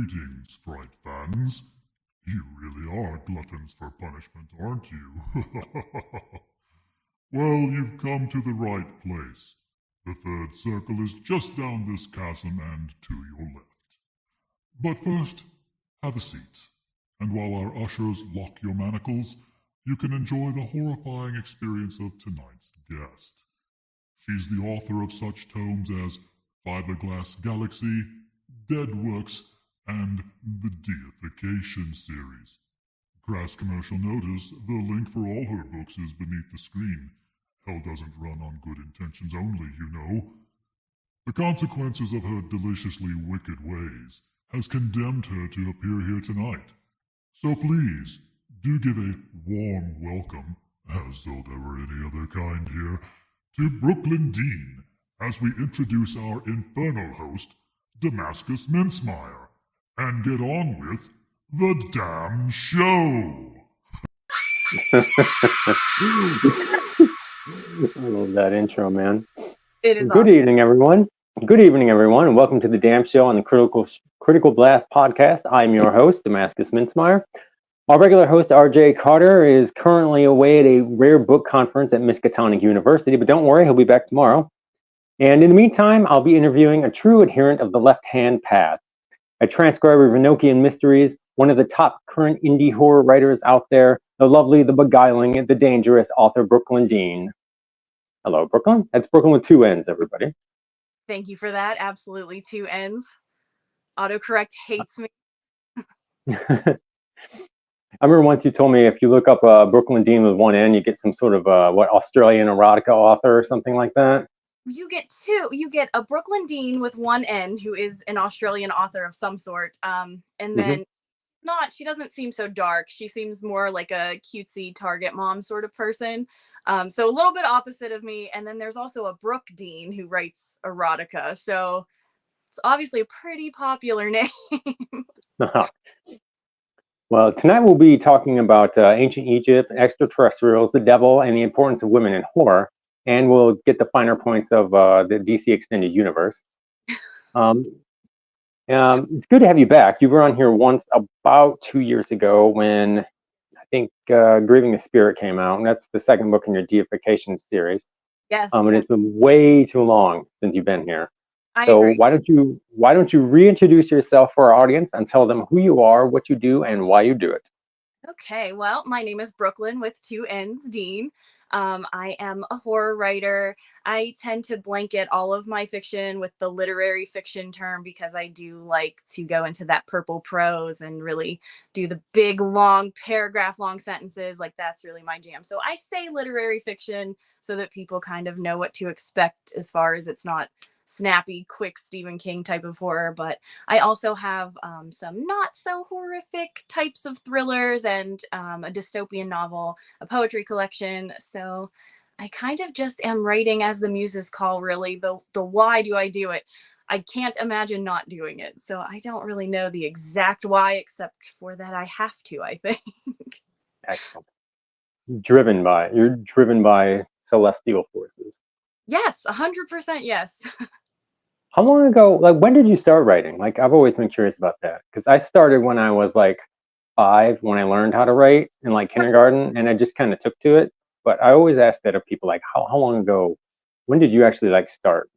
Greetings, Fright fans. You really are gluttons for punishment, aren't you? Well, you've come to the right place. The third circle is just down this chasm and to your left. But first, have a seat, and while our ushers lock your manacles, you can enjoy the horrifying experience of tonight's guest. She's the author of such tomes as Fiberglass Galaxy, Dead Works, and the Deification series. Crass commercial notice, the link for all her books is beneath the screen. Hell doesn't run on good intentions only, you know. The consequences of her deliciously wicked ways has condemned her to appear here tonight. So please, do give a warm welcome, as though there were any other kind here, to Brooklyn Dean, as we introduce our infernal host, Damascus Mincemeyer, and get on with the damn show. I love that intro, man. It is Good awesome. evening, everyone. Good evening, everyone, and welcome to the Damn Show on the Critical Blast podcast. I'm your host, Damascus Mincemeyer. Our regular host, RJ Carter, is currently away at a rare book conference at Miskatonic University, but don't worry, he'll be back tomorrow. And in the meantime, I'll be interviewing a true adherent of the left-hand path, a transcriber of Enochian Mysteries, one of the top current indie horror writers out there, the lovely, the beguiling, the dangerous author Brooklyn Dean. Hello, Brooklyn. That's Brooklyn with two N's, everybody. Thank you for that. Absolutely, two N's. Autocorrect hates me. I remember once you told me if you look up Brooklyn Dean with one N, you get some sort of Australian erotica author or something like that. You get two. You get a Brooklyn Dean with one N, who is an Australian author of some sort. And then she doesn't seem so dark. She seems more like a cutesy Target mom sort of person. So a little bit opposite of me. And then there's also a Brooke Dean who writes erotica. So it's obviously a pretty popular name. Well, tonight we'll be talking about ancient Egypt, extraterrestrials, the devil, and the importance of women in horror. And we'll get the finer points of the DC Extended Universe. It's good to have you back. You were on here once about 2 years ago when I think Grieving the Spirit came out, and that's the second book in your Deification series. Yes. And it's been way too long since you've been here. I So agree. why don't you reintroduce yourself for our audience and tell them who you are, what you do, and why you do it? Okay, well, my name is Brooklyn with two N's, Dean. I am a horror writer. I tend to blanket all of my fiction with the literary fiction term because I do like to go into that purple prose and really do the big, long, paragraph-long sentences. Like, that's really my jam. So I say literary fiction so that people kind of know what to expect as far as it's not snappy, quick Stephen King type of horror, but I also have some not so horrific types of thrillers and a dystopian novel, a poetry collection. So I kind of just am writing as the muses call, really. The why do I do it? I can't imagine not doing it. So I don't really know the exact why, except for that I have to, I think. Excellent. You're driven by celestial forces. Yes, 100% yes. How long ago, like when did you start writing? Like I've always been curious about that because I started when I was like 5 when I learned how to write in like kindergarten and I just kind of took to it. But I always ask that of people like how long ago, when did you actually like start?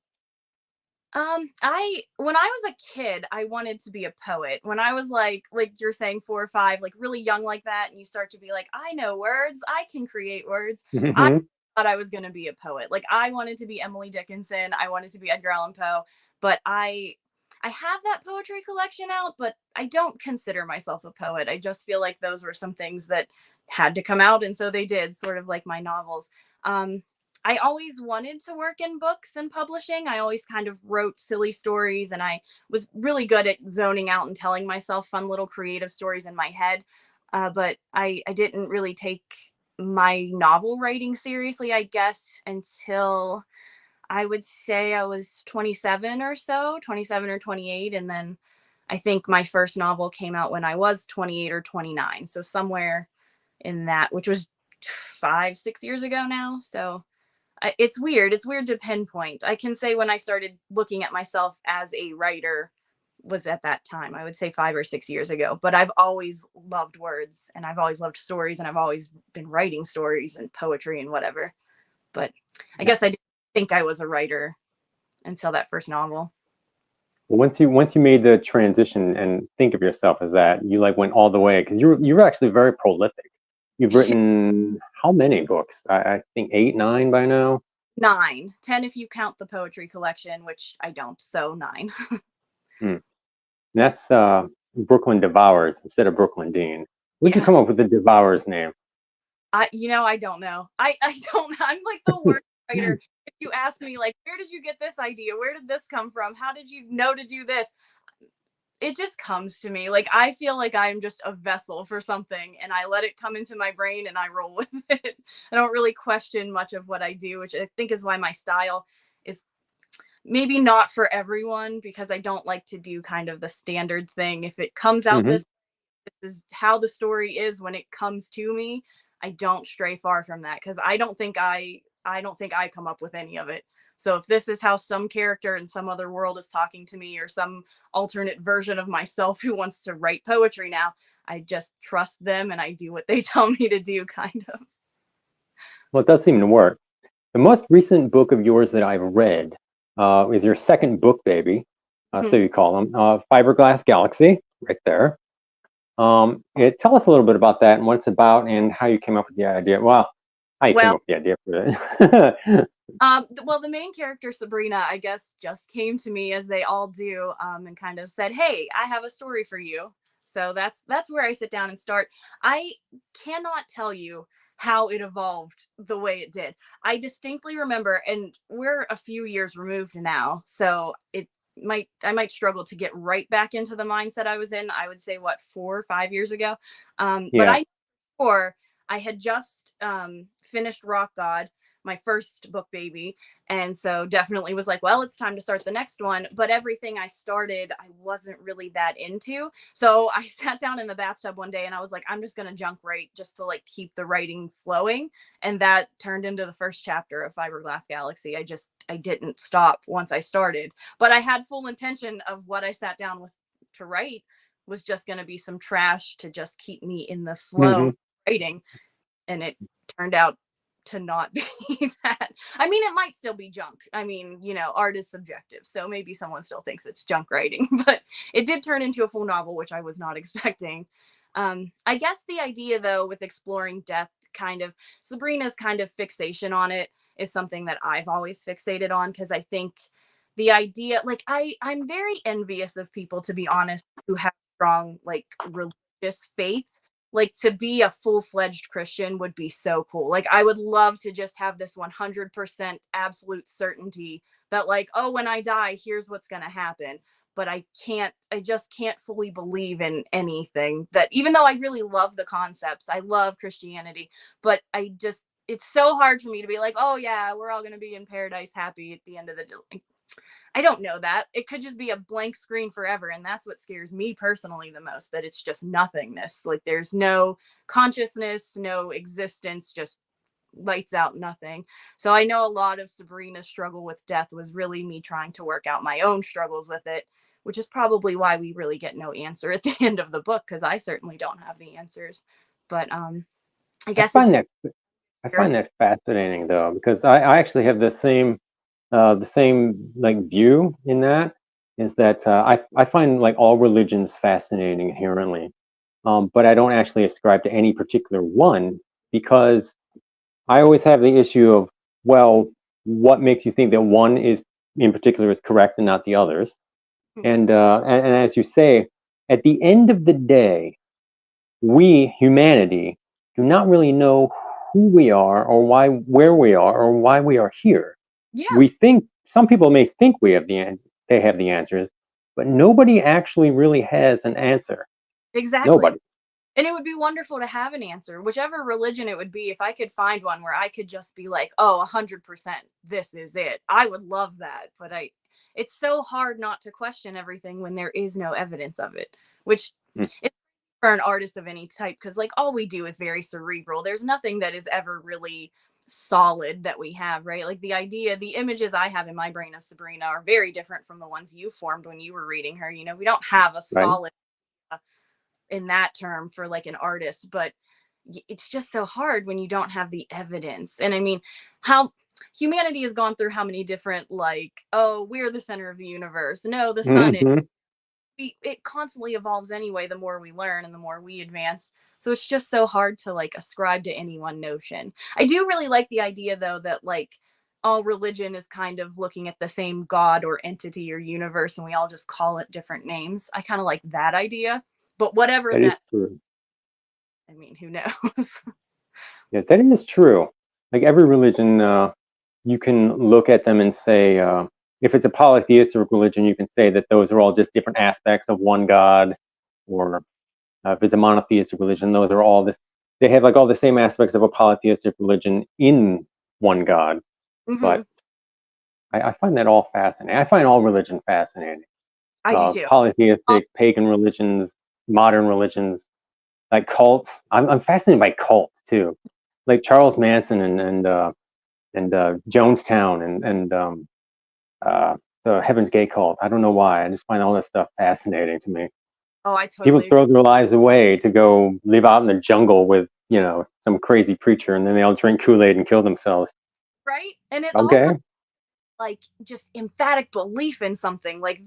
When I was a kid, I wanted to be a poet. When I was like you're saying 4 or 5, like really young like that, and you start to be like, I know words, I can create words. I thought I was going to be a poet. Like I wanted to be Emily Dickinson. I wanted to be Edgar Allan Poe, but I have that poetry collection out, but I don't consider myself a poet. I just feel like those were some things that had to come out. And so they did, sort of like my novels. I always wanted to work in books and publishing. I always kind of wrote silly stories, and I was really good at zoning out and telling myself fun little creative stories in my head. But I didn't really take my novel writing seriously, I guess, until I would say I was 27 or so, 27 or 28. And then I think my first novel came out when I was 28 or 29. So somewhere in that, which was 5-6 years ago now. So it's weird. It's weird to pinpoint. I can say when I started looking at myself as a writer was at that time. I would say 5 or 6 years ago, but I've always loved words, and I've always loved stories, and I've always been writing stories and poetry and whatever. But I guess I didn't think I was a writer until that first novel. Once you made the transition and think of yourself as that, you like went all the way, because you were actually very prolific. You've written how many books? I think 8, 9 by now. 9, 10 if you count the poetry collection, which I don't. So 9. That's Brooklyn Devours instead of Brooklyn Dean. Where'd you come up with the Devours name? I don't know. I don't. I'm like the worst writer. If you ask me, like, where did you get this idea? Where did this come from? How did you know to do this? It just comes to me. Like, I feel like I'm just a vessel for something, and I let it come into my brain and I roll with it. I don't really question much of what I do, which I think is why my style is maybe not for everyone, because I don't like to do kind of the standard thing. If it comes out this is how the story is when it comes to me, I don't stray far from that, because I don't think I come up with any of it. So if this is how some character in some other world is talking to me, or some alternate version of myself who wants to write poetry now, I just trust them and I do what they tell me to do, kind of. Well, it does seem to work. The most recent book of yours that I've read is your second book, baby. So you call them Fiberglass Galaxy, right there. Tell us a little bit about that and what it's about and how you came up with the idea. Well, how you came up with the idea for it. Well, the main character, Sabrina, I guess just came to me, as they all do, and kind of said, "Hey, I have a story for you." So that's where I sit down and start. I cannot tell you how it evolved the way it did. I distinctly remember, and we're a few years removed now, so I might struggle to get right back into the mindset I was in. I would say 4 or 5 years ago. But I had just finished Rock God, my first book, baby. And so definitely was like, well, it's time to start the next one. But everything I started, I wasn't really that into. So I sat down in the bathtub one day and I was like, I'm just going to junk write just to like keep the writing flowing. And that turned into the first chapter of Fiberglass Galaxy. I didn't stop once I started, but I had full intention of what I sat down with to write was just going to be some trash to just keep me in the flow of writing. And it turned out to not be that. I mean, it might still be junk. I mean, art is subjective, so maybe someone still thinks it's junk writing, but it did turn into a full novel, which I was not expecting. I guess the idea, though, with exploring death, kind of Sabrina's kind of fixation on it is something that I've always fixated on, because I think the idea, like, I'm very envious of people, to be honest, who have strong, like, religious faith. Like, to be a full-fledged Christian would be so cool. Like, I would love to just have this 100% absolute certainty that, like, oh, when I die, here's what's going to happen. But I just can't fully believe in anything that, even though I really love the concepts, I love Christianity, but it's so hard for me to be like, oh yeah, we're all going to be in paradise happy at the end of the day. I don't know that. It could just be a blank screen forever. And that's what scares me personally the most, that it's just nothingness. Like, there's no consciousness, no existence, just lights out, nothing. So I know a lot of Sabrina's struggle with death was really me trying to work out my own struggles with it, which is probably why we really get no answer at the end of the book, because I certainly don't have the answers. But I guess I find that fascinating, though, because I actually have the same like view in that, is that I find like all religions fascinating inherently, but I don't actually ascribe to any particular one, because I always have the issue of, well, what makes you think that one is in particular is correct and not the others? And as you say, at the end of the day, we, humanity, do not really know who we are or where we are or why we are here. Yeah. We think, some people may think they have the answers, but nobody actually really has an answer. Exactly. Nobody. And it would be wonderful to have an answer, whichever religion it would be. If I could find one where I could just be like, oh, 100%, this is it, I would love that. But it's so hard not to question everything when there is no evidence of it, which is for an artist of any type, because like all we do is very cerebral. There's nothing that is ever really solid that we have, right? Like the images I have in my brain of Sabrina are very different from the ones you formed when you were reading her. We don't have a Right. solid in that term for like an artist, but it's just so hard when you don't have the evidence. And I mean, how humanity has gone through how many different, like, oh, we're the center of the universe. No, the sun is. It constantly evolves anyway, the more we learn and the more we advance. So it's just so hard to like ascribe to any one notion. I do really like the idea though that like all religion is kind of looking at the same god or entity or universe and we all just call it different names. I kind of like that idea. But whatever That is true. I mean, who knows? Yeah, that is true. Like every religion, you can look at them and say, if it's a polytheistic religion, you can say that those are all just different aspects of one god. Or if it's a monotheistic religion, those are all this. They have like all the same aspects of a polytheistic religion in one god. But I find that all fascinating. I find all religion fascinating. I do too. Polytheistic, pagan religions, modern religions, like cults. I'm fascinated by cults too, like Charles Manson and Jonestown and the Heaven's Gate cult. I don't know why. I just find all this stuff fascinating to me. Oh, I totally People agree. throw their lives away to go live out in the jungle with some crazy preacher, and then they all drink Kool-Aid and kill themselves. Right, and it Okay. all comes like just emphatic belief in something. Like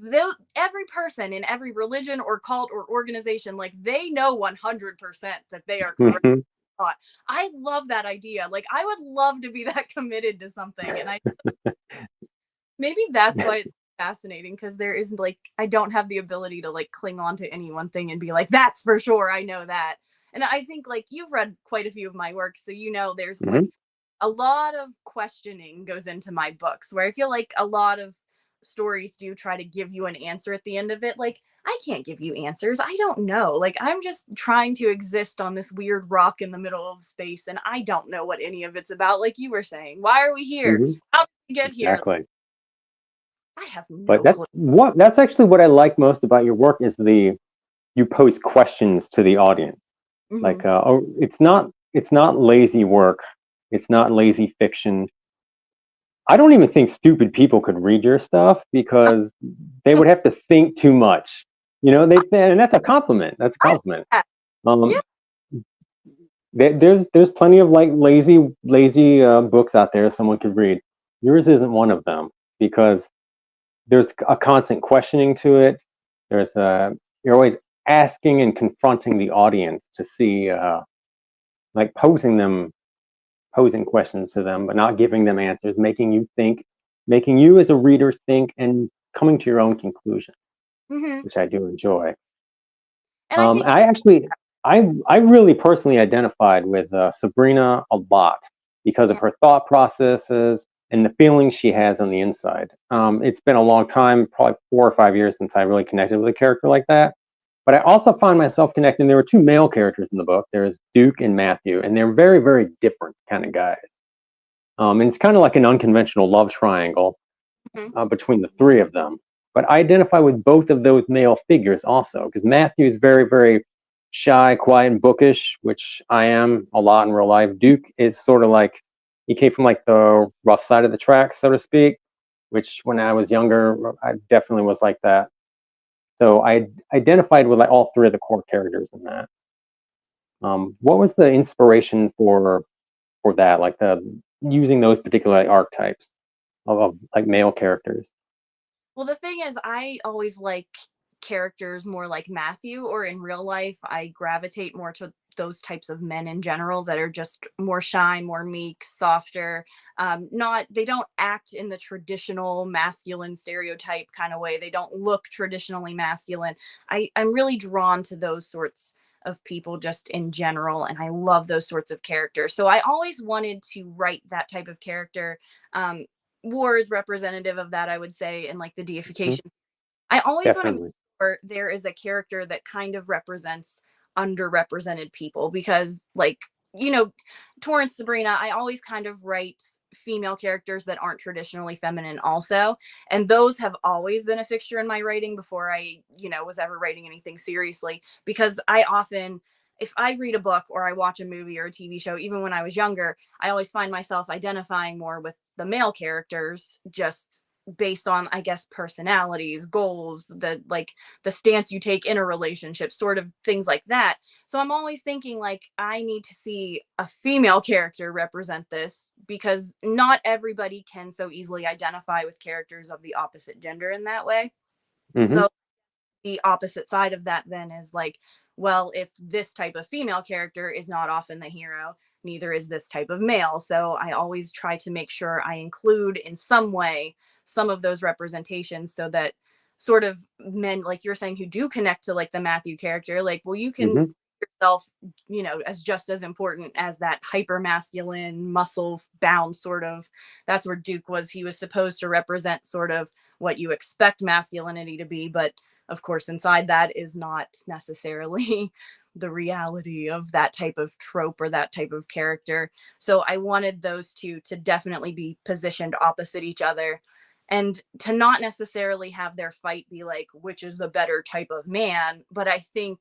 every person in every religion or cult or organization, like they know 100% that they are correct. I love that idea. Like I would love to be that committed to something, and maybe that's why it's fascinating, because there isn't like I don't have the ability to like cling on to any one thing and be like, that's for sure, I know that. And I think like you've read quite a few of my works, so there's like a lot of questioning goes into my books, where I feel like a lot of stories do try to give you an answer at the end of it. Like, I can't give you answers. I don't know. Like, I'm just trying to exist on this weird rock in the middle of space, and I don't know what any of it's about. Like you were saying, why are we here? How did we get here? Exactly. I have no But clue. that's actually what I like most about your work is you pose questions to the audience. Like, it's not lazy work. It's not lazy fiction. I don't even think stupid people could read your stuff because they would have to think too much. And that's a compliment. That's a compliment. There's plenty of like lazy books out there someone could read. Yours isn't one of them because there's a constant questioning to it. You're always asking and confronting the audience to see, like posing questions to them, but not giving them answers, making you think, making you as a reader think, and coming to your own conclusion, which I do enjoy. And I really personally identified with Sabrina a lot because of her thought processes and the feelings she has on the inside. It's been a long time, probably 4 or 5 years since I really connected with a character like that. But I also found myself connecting. There were 2 male characters in the book. There's Duke and Matthew, and they're very, very different kind of guys. And it's kind of like an unconventional love triangle between the 3 of them. But I identify with both of those male figures also, because Matthew is very, very shy, quiet, and bookish, which I am a lot in real life. Duke is sort of like, he came from like the rough side of the track, so to speak, which when I was younger, I definitely was like that. So I identified with like all 3 of the core characters in that. What was the inspiration for that? Like using those particular archetypes of like male characters. Well, the thing is, I always like characters more like Matthew, or in real life, I gravitate more to those types of men in general that are just more shy, more meek, softer. They don't act in the traditional masculine stereotype kind of way. They don't look traditionally masculine. I'm really drawn to those sorts of people just in general, and I love those sorts of characters. So I always wanted to write that type of character. War is representative of that, I would say, and like the deification. I always want to make sure there is a character that kind of represents underrepresented people, because like, Torrance, Sabrina, I always kind of write female characters that aren't traditionally feminine also, and those have always been a fixture in my writing before I was ever writing anything seriously, because I often if I read a book or I watch a movie or a TV show, even when I was younger, I always find myself identifying more with the male characters, just based on, I guess, personalities, goals, the stance you take in a relationship, sort of things like that. So I'm always thinking like I need to see a female character represent this, because not everybody can so easily identify with characters of the opposite gender in that way. Mm-hmm. So the opposite side of that then is like, well, if this type of female character is not often the hero, neither is this type of male. So I always try to make sure I include in some way some of those representations, so that sort of men, like you're saying, who do connect to like the Matthew character, like, well, you can yourself, as just as important as that hyper masculine, muscle bound sort of. That's where Duke was. He was supposed to represent sort of what you expect masculinity to be, but of course, inside that is not necessarily the reality of that type of trope or that type of character. So I wanted those two to definitely be positioned opposite each other, and to not necessarily have their fight be like, which is the better type of man. But I think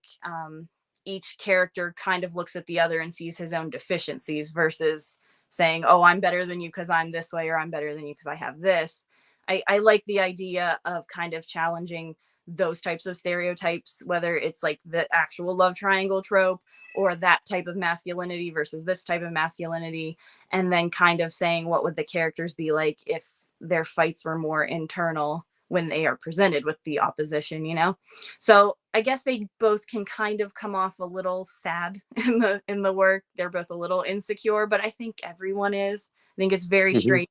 each character kind of looks at the other and sees his own deficiencies, versus saying, oh, I'm better than you because I'm this way, or I'm better than you because I have this. I like the idea of kind of challenging those types of stereotypes, whether it's like the actual love triangle trope or that type of masculinity versus this type of masculinity, and then kind of saying, what would the characters be like if their fights were more internal when they are presented with the opposition, So I guess they both can kind of come off a little sad in the work. They're both a little insecure, but I think everyone is. I think it's very straight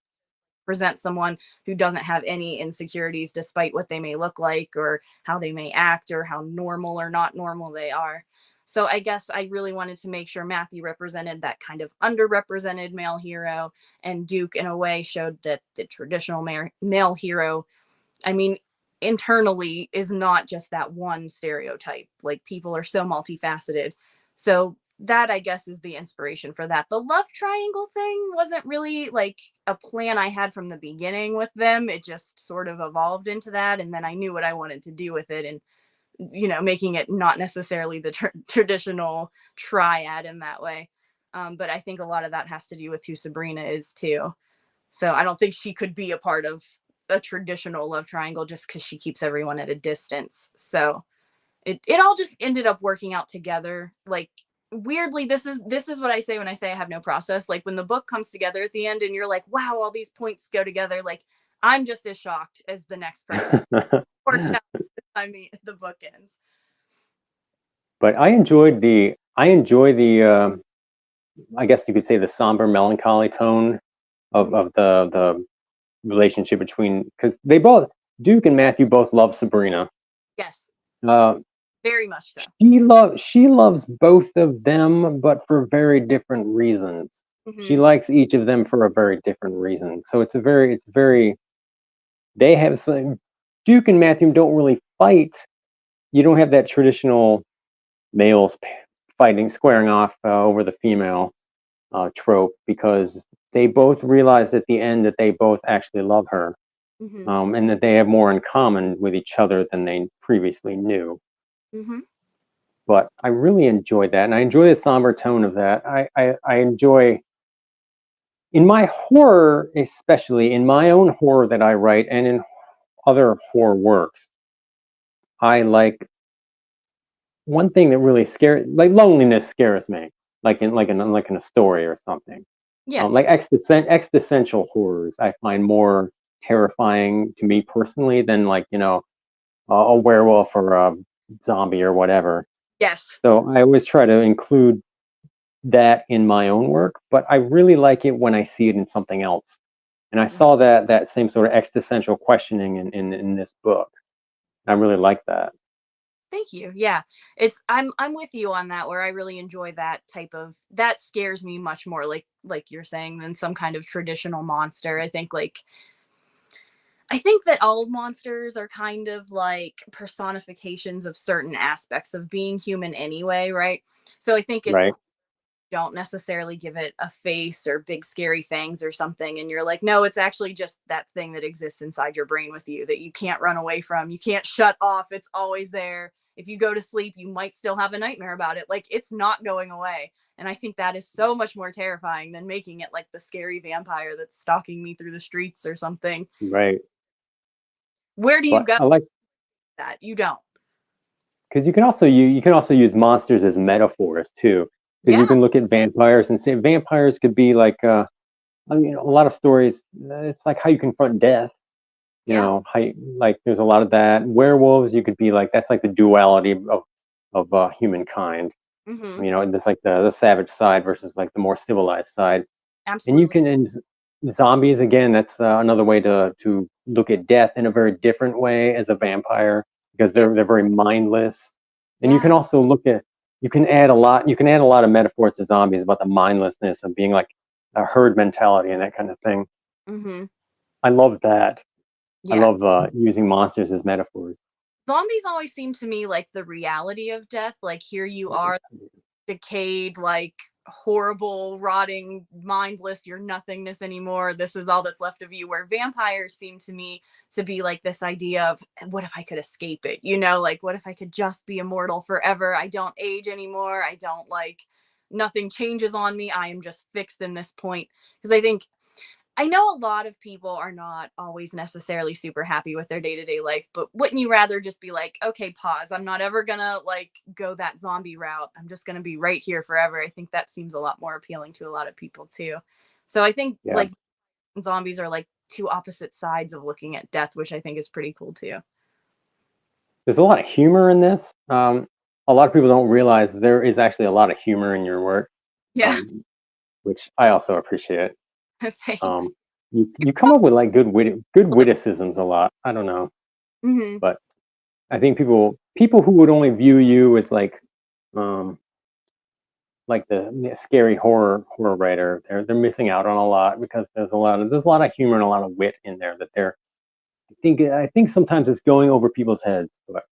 present someone who doesn't have any insecurities, despite what they may look like or how they may act or how normal or not normal they are. So I guess I really wanted to make sure Matthew represented that kind of underrepresented male hero, and Duke in a way showed that the traditional male hero, I mean, internally is not just that one stereotype. Like, people are so multifaceted. So that, I guess, is the inspiration for that. The love triangle thing wasn't really like a plan I had from the beginning with them. It just sort of evolved into that. And then I knew what I wanted to do with it, and, making it not necessarily the traditional triad in that way. But I think a lot of that has to do with who Sabrina is too. So I don't think she could be a part of a traditional love triangle just because she keeps everyone at a distance. So it all just ended up working out together. Like, weirdly, this is what I say when I say I have no process. Like, when the book comes together at the end and you're like, wow, all these points go together, like, I'm just as shocked as the next person. Works out by the time the book ends. But I enjoy the I guess you could say the somber melancholy tone of the relationship between, because Duke and Matthew both love Sabrina. Yes. Very much so. She loves both of them, but for very different reasons. She likes each of them for a very different reason. So they have some. Duke and Matthew don't really fight. You don't have that traditional males squaring off over the female trope, because they both realize at the end that they both actually love her, and that they have more in common with each other than they previously knew. But I really enjoyed that, and I enjoy the somber tone of that. I enjoy, in my horror, especially in my own horror that I write and in other horror works, I like one thing that really like loneliness scares me, like in a story or something. Yeah. Like existential horrors, I find more terrifying to me personally than like a werewolf or a zombie or whatever. Yes. So I always try to include that in my own work, but I really like it when I see it in something else. And I saw that same sort of existential questioning in this book. I really like that. Thank you. Yeah. I'm with you on that, where I really enjoy that type of, that scares me much more, like you're saying, than some kind of traditional monster. I think that all monsters are kind of like personifications of certain aspects of being human anyway, right? So I think it's, don't necessarily give it a face or big scary fangs or something, and you're like, no, it's actually just that thing that exists inside your brain with you that you can't run away from, you can't shut off, it's always there, if you go to sleep, you might still have a nightmare about it. Like, it's not going away. And I think that is so much more terrifying than making it like the scary vampire that's stalking me through the streets or something. Right. Where do you But go I like that? You don't. because you can also use monsters as metaphors too. Because you Yeah. can look at vampires and say vampires could be like I mean, a lot of stories. It's like how you confront death. You Yeah. know, how like there's a lot of that. Werewolves, you could be like that's like the duality of humankind. Mm-hmm. You know, and it's like the savage side versus like the more civilized side. And you Absolutely. can and zombies again. That's another way to look at death in a very different way as a vampire because Yeah. they're very mindless. And you Yeah. can also look at you can add a lot of metaphors to zombies about the mindlessness of being like a herd mentality and that kind of thing. Mm-hmm. I love that. I Yeah. love using monsters as metaphors. Zombies always seem to me like the reality of death. Like, here you are, decayed, like horrible, rotting, mindless, you're nothingness anymore. This is all that's left of you. Where vampires seem to me to be like this idea of what if I could escape it? You know, like what if I could just be immortal forever? I don't age anymore. I don't like nothing changes on me. I am just fixed in this point. Because I know a lot of people are not always necessarily super happy with their day-to-day life, but wouldn't you rather just be like, okay, pause. I'm not ever gonna like go that zombie route. I'm just gonna be right here forever. I think that seems a lot more appealing to a lot of people too. So I think Yeah. like zombies are like two opposite sides of looking at death, which I think is pretty cool too. There's a lot of humor in this. A lot of people don't realize there is actually a lot of humor in your work, Yeah. um, which I also appreciate. Thanks. You come up with like good witticisms a lot. I don't know, Mm-hmm. but I think people who would only view you as um, like the scary horror writer, they're missing out on a lot because there's a lot of humor and a lot of wit in there that they're I think sometimes it's going over people's heads, but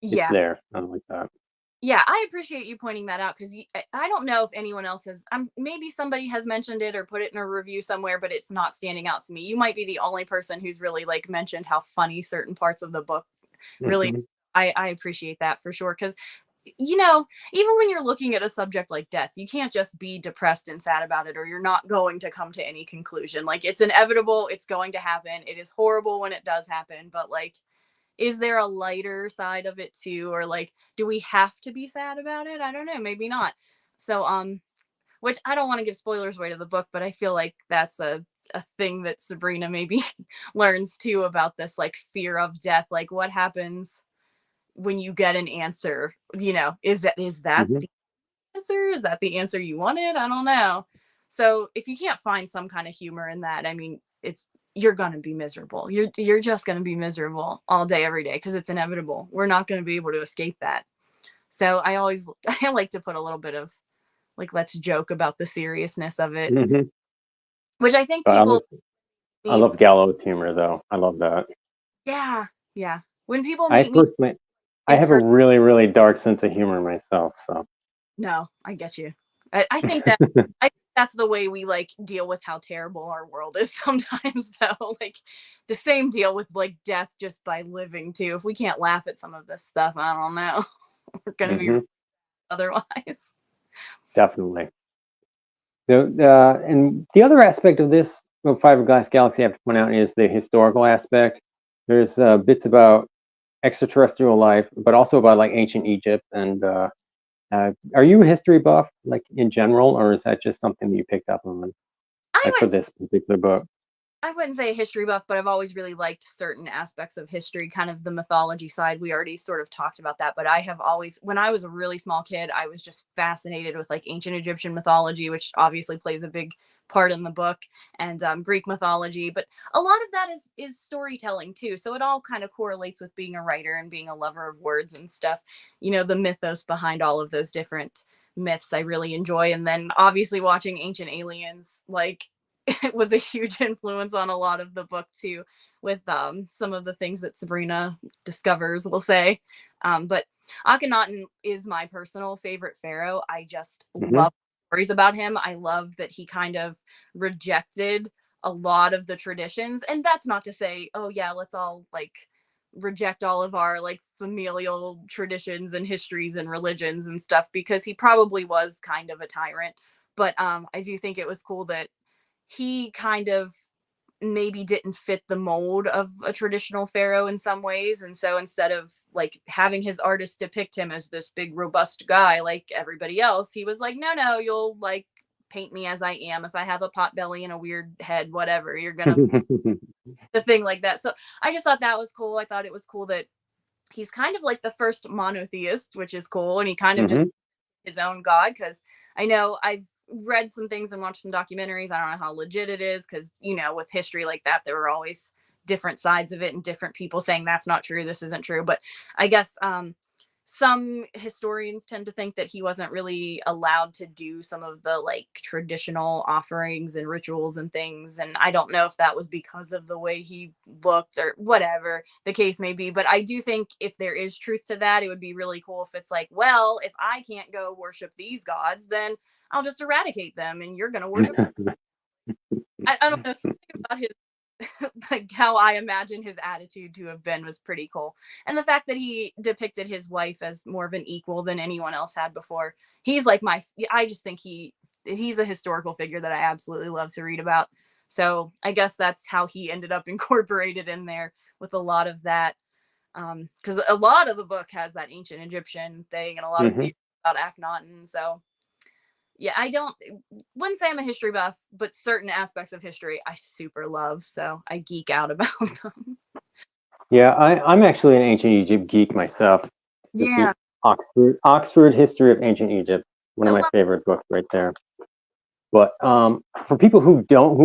it's Yeah. there. I don't like that. Yeah, I appreciate you pointing that out because I don't know if anyone else has. Maybe somebody has mentioned it or put it in a review somewhere, but it's not standing out to me. You might be the only person who's really like mentioned how funny certain parts of the book really. Mhm. I appreciate that for sure because you know, even when you're looking at a subject like death, you can't just be depressed and sad about it, or you're not going to come to any conclusion. Like, it's inevitable, it's going to happen. It is horrible when it does happen, but like, is there a lighter side of it too, or like do we have to be sad about it? I don't know, maybe not. So which I don't want to give spoilers away to the book, but I feel like that's a thing that Sabrina maybe learns too about this like fear of death. Like, what happens when you get an answer? You know, is that Mhm. the answer? Is that the answer you wanted? I don't know. So if you can't find some kind of humor in that, I mean, you're gonna be miserable. You're just gonna be miserable all day, every day, because it's inevitable. We're not gonna be able to escape that. So I like to put a little bit of like, let's joke about the seriousness of it, Mhm. which I think But people I meet. love gallows humor though. I love that. Yeah, yeah. When people I meet me personally, I in have a person, really dark sense of humor myself. So no, I get you. I think that I think that's the way we like deal with how terrible our world is sometimes though. Like the same deal with like death just by living too. If we can't laugh at some of this stuff, I don't know. We're gonna be hmm otherwise. definitely. So, and the other aspect of this of Fiberglass Galaxy I have to point out is the historical aspect. There's bits about extraterrestrial life, but also about like ancient Egypt. And are you a history buff, like in general, or is that just something that you picked up on, I like for wouldn't this particular book? I wouldn't say a history buff, but I've always really liked certain aspects of history, kind of the mythology side. We already sort of talked about that, but I have always, when I was a really small kid, I was just fascinated with like ancient Egyptian mythology, which obviously plays a big part in the book, and Greek mythology. But a lot of that is storytelling too. So it all kind of correlates with being a writer and being a lover of words and stuff. You know, the mythos behind all of those different myths I really enjoy. And then obviously watching Ancient Aliens, like it was a huge influence on a lot of the book too, with some of the things that Sabrina discovers, we'll say. But Akhenaten is my personal favorite pharaoh. I just hmm love stories about him. I love that he kind of rejected a lot of the traditions. And that's not to say, oh yeah, let's all like reject all of our like familial traditions and histories and religions and stuff, because he probably was kind of a tyrant. But I do think it was cool that he kind of maybe didn't fit the mold of a traditional pharaoh in some ways, and so instead of like having his artist depict him as this big robust guy like everybody else, he was like, no, you'll like paint me as I am. If I have a pot belly and a weird head, whatever, you're gonna the thing like that. So I just thought that was cool. I thought it was cool that he's kind of like the first monotheist, which is cool, and he kind of just his own god, because I know I've read some things and watched some documentaries. I don't know how legit it is, because with history like that, there were always different sides of it and different people saying that's not true, this isn't true. But I guess some historians tend to think that he wasn't really allowed to do some of the like traditional offerings and rituals and things, and I don't know if that was because of the way he looked or whatever the case may be. But I do think if there is truth to that, it would be really cool if it's like, well, if I can't go worship these gods, then I'll just eradicate them and you're gonna worship them. I don't know, something about his like how I imagine his attitude to have been was pretty cool. And the fact that he depicted his wife as more of an equal than anyone else had before. He's like I just think he's a historical figure that I absolutely love to read about. So I guess that's how he ended up incorporated in there with a lot of that. Because a lot of the book has that ancient Egyptian thing and a lot of theories about Akhenaten. So yeah, wouldn't say I'm a history buff, but certain aspects of history I super love, so I geek out about them. Yeah, I'm actually an ancient Egypt geek myself. Yeah. Oxford History of Ancient Egypt, one of my favorite books right there. But for people who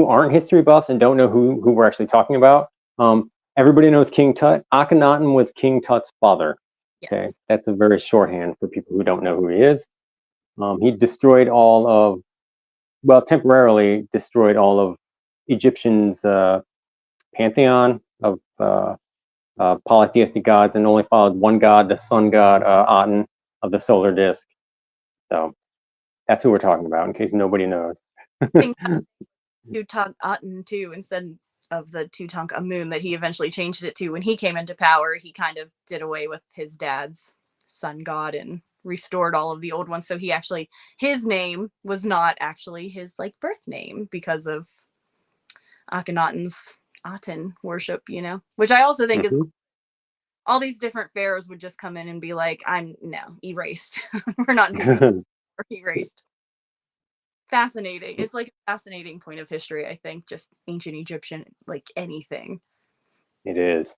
aren't history buffs and don't know who we're actually talking about, everybody knows King Tut. Akhenaten was King Tut's father. Yes. Okay, that's a very shorthand for people who don't know who he is. He destroyed temporarily destroyed all of Egyptians' pantheon of polytheistic gods, and only followed one god, the sun god, Aten of the solar disk. So that's who we're talking about, in case nobody knows. Tutankhaten too, instead of the Tutankhamun that he eventually changed it to when he came into power. He kind of did away with his dad's sun god and restored all of the old ones. So his name was not actually his like birth name because of Akhenaten's Aten worship, which I also think is cool. All these different pharaohs would just come in and be like, erased. We're not doing or erased. Fascinating. It's like a fascinating point of history, I think, just ancient Egyptian, like anything. It is.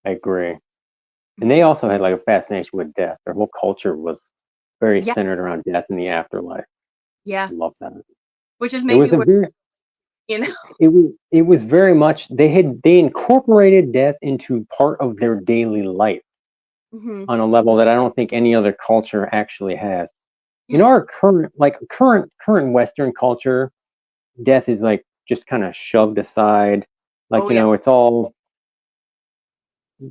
I agree. And they also had like a fascination with death. Their whole culture was very centered around death and the afterlife. Yeah. I love that. Which is maybe it was very much they incorporated death into part of their daily life on a level that I don't think any other culture actually has. In our current Western culture, death is like just kind of shoved aside. Like, it's all,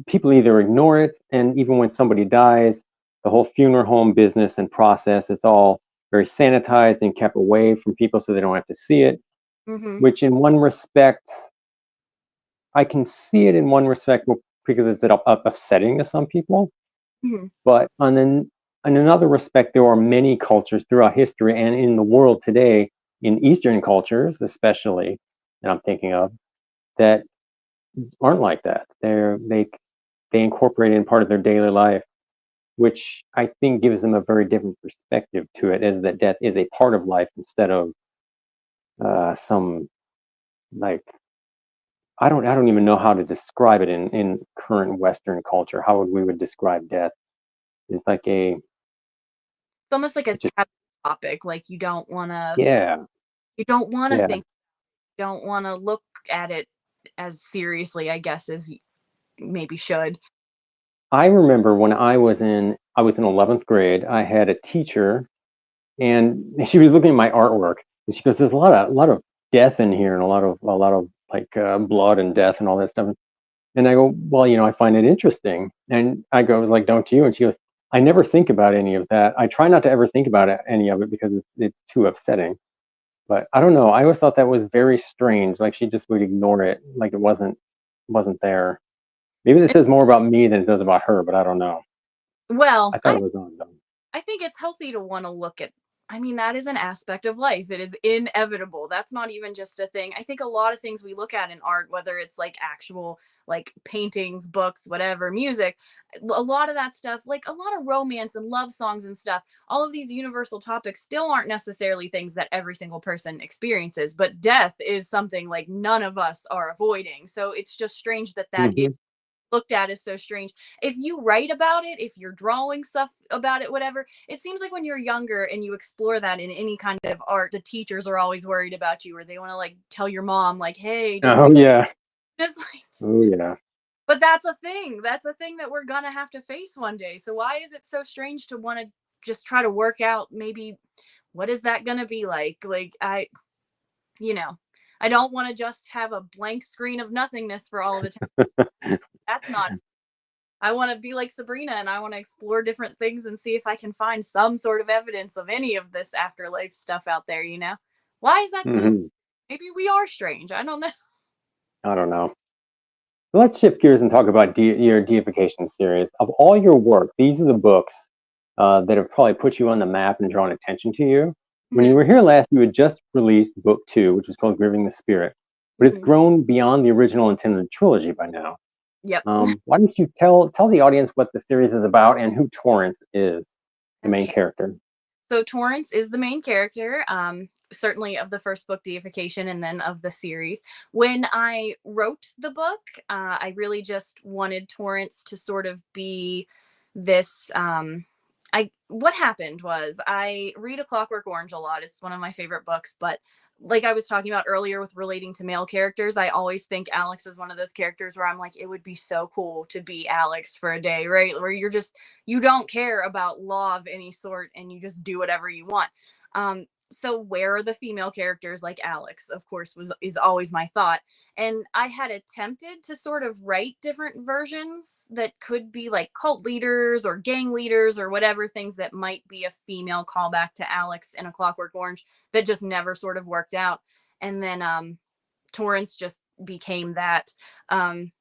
people either ignore it, and even when somebody dies, the whole funeral home business and process, it's all very sanitized and kept away from people so they don't have to see it. Which in one respect, I can see it in one respect because it's upsetting to some people. But in another respect, there are many cultures throughout history and in the world today, in Eastern cultures especially, that I'm thinking of, that aren't like that. They incorporate it in part of their daily life, which I think gives them a very different perspective to it, as that death is a part of life instead of some, like, I don't even know how to describe it in current Western culture. How we would describe death? It's like it's almost like a taboo topic. Like you don't want to. Yeah. You don't want to think. You don't want to look at it as seriously, I guess, as you maybe should. I remember when I was in 11th grade, I had a teacher, and she was looking at my artwork, and she goes, "There's a lot of death in here, and a lot of like blood and death and all that stuff." And I go, "Well, I find it interesting." And I go, like, "Don't you?" And she goes, "I never think about any of that. I try not to ever think about any of it because it's too upsetting." But I don't know. I always thought that was very strange. Like she just would ignore it, like it wasn't there. Maybe this says more about me than it does about her, but I don't know. Well, I thought it was on them. I think it's healthy to want to look at, I mean, that is an aspect of life. It is inevitable. That's not even just a thing. I think a lot of things we look at in art, whether it's like actual like paintings, books, whatever, music, a lot of that stuff, like a lot of romance and love songs and stuff, all of these universal topics still aren't necessarily things that every single person experiences, but death is something like none of us are avoiding. So it's just strange that that is Mhm. looked at as so strange. If you write about it, if you're drawing stuff about it, whatever, it seems like when you're younger and you explore that in any kind of art, the teachers are always worried about you, or they want to like tell your mom, like, hey, just Oh yeah. just like, Oh yeah. but that's a thing. That's a thing that we're gonna have to face one day. So why is it so strange to want to just try to work out maybe what is that gonna be like? Like you know, I don't want to just have a blank screen of nothingness for all of it. That's not, I want to be like Sabrina and I want to explore different things and see if I can find some sort of evidence of any of this afterlife stuff out there, you know? Why is that so? Mhm. Maybe we are strange. I don't know. I don't know. Let's shift gears and talk about your deification series. Of all your work, these are the books that have probably put you on the map and drawn attention to you. When you Hmm. were here last, you had just released book 2, which was called Grieving the Spirit, but it's Hmm. grown beyond the original intended trilogy by now. Yep. Why don't you tell the audience what the series is about and who Torrance is, the main Okay. character? So Torrance is the main character, certainly of the first book, Deification, and then of the series. When I wrote the book, I really just wanted Torrance to sort of be this. I what happened was I read A Clockwork Orange a lot. It's one of my favorite books, but like I was talking about earlier with relating to male characters, I always think Alex is one of those characters where I'm like, it would be so cool to be Alex for a day, right? Where you're just you don't care about law of any sort and you just do whatever you want. So where are the female characters like Alex? Of course, was is always my thought. And I had attempted to sort of write different versions that could be like cult leaders or gang leaders or whatever, things that might be a female callback to Alex in A Clockwork Orange, that just never sort of worked out. And then Torrance just became that. Um,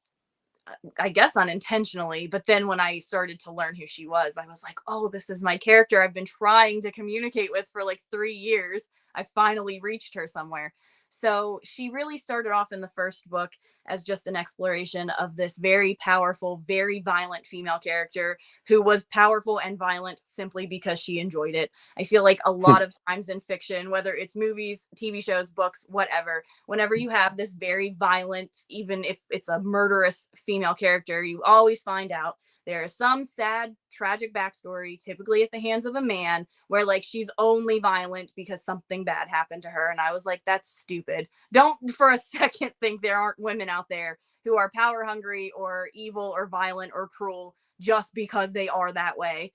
I guess unintentionally, but then when I started to learn who she was, I was like, oh, this is my character I've been trying to communicate with for like 3 years. I finally reached her somewhere. So she really started off in the first book as just an exploration of this very powerful, very violent female character who was powerful and violent simply because she enjoyed it. I feel like a lot of times in fiction, whether it's movies, TV shows, books, whatever, whenever you have this very violent, even if it's a murderous female character, you always find out there is some sad, tragic backstory, typically at the hands of a man, where like she's only violent because something bad happened to her. And I was like, that's stupid. Don't for a second think there aren't women out there who are power hungry or evil or violent or cruel just because they are that way.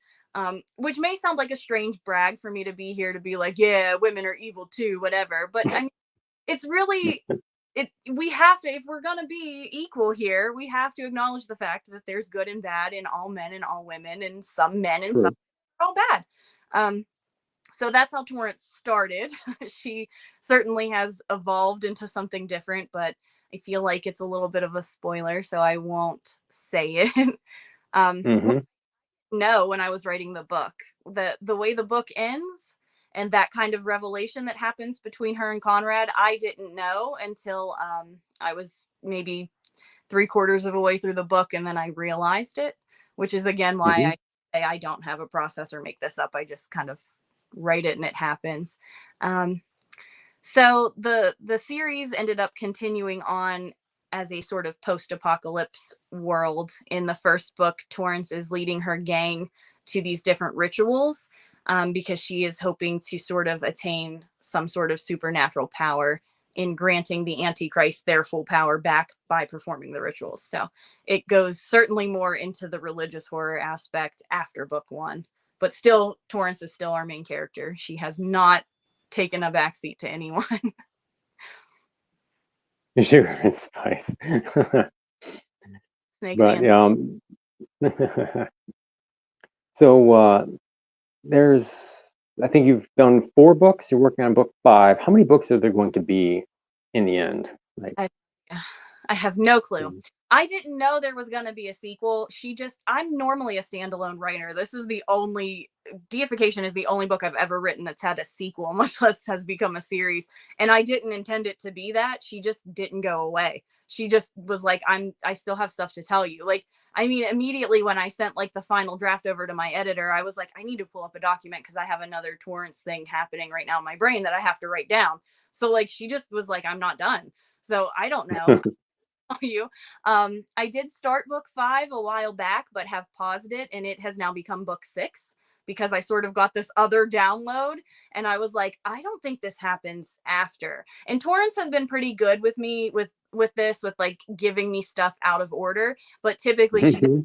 Which may sound like a strange brag for me to be here to be like, yeah, women are evil too, whatever. But I mean, it's really it we have to, if we're going to be equal here, we have to acknowledge the fact that there's good and bad in all men and all women, and some men and some True. are all bad. So that's how Torrance started. She certainly has evolved into something different, but I feel like it's a little bit of a spoiler, so I won't say it. Hmm. Know when I was writing the book, the way the book ends and that kind of revelation that happens between her and Conrad, I didn't know until I was maybe 3/4 of a way through the book, and then I realized it, which is again why Hmm. I say I don't have a process or make this up. I just kind of write it and it happens. Um, so the series ended up continuing on as a sort of post-apocalypse world. In the first book, Torrance is leading her gang to these different rituals, because she is hoping to sort of attain some sort of supernatural power in granting the Antichrist their full power back by performing the rituals. So it goes certainly more into the religious horror aspect after book 1. But still, Torrance is still our main character. She has not taken a backseat to anyone. Sugar and spice. Snakes But and so there's, I think you've done 4 books. You're working on book 5. How many books are there going to be in the end? Like, I, I have no clue. I didn't know there was going to be a sequel. I'm normally a standalone writer. Deification is the only book I've ever written that's had a sequel, much less has become a series. And I didn't intend it to be that. She just didn't go away. She just was like, I still have stuff to tell you. Like, I mean, immediately when I sent like the final draft over to my editor, I was like, I need to pull up a document because I have another Torrance thing happening right now in my brain that I have to write down. So like, she just was like, I'm not done. So I don't know. You. I did start book 5 a while back, but have paused it, and it has now become book 6 because I sort of got this other download, and I was like, I don't think this happens after. And Torrance has been pretty good with me with this, with like giving me stuff out of order, but typically she does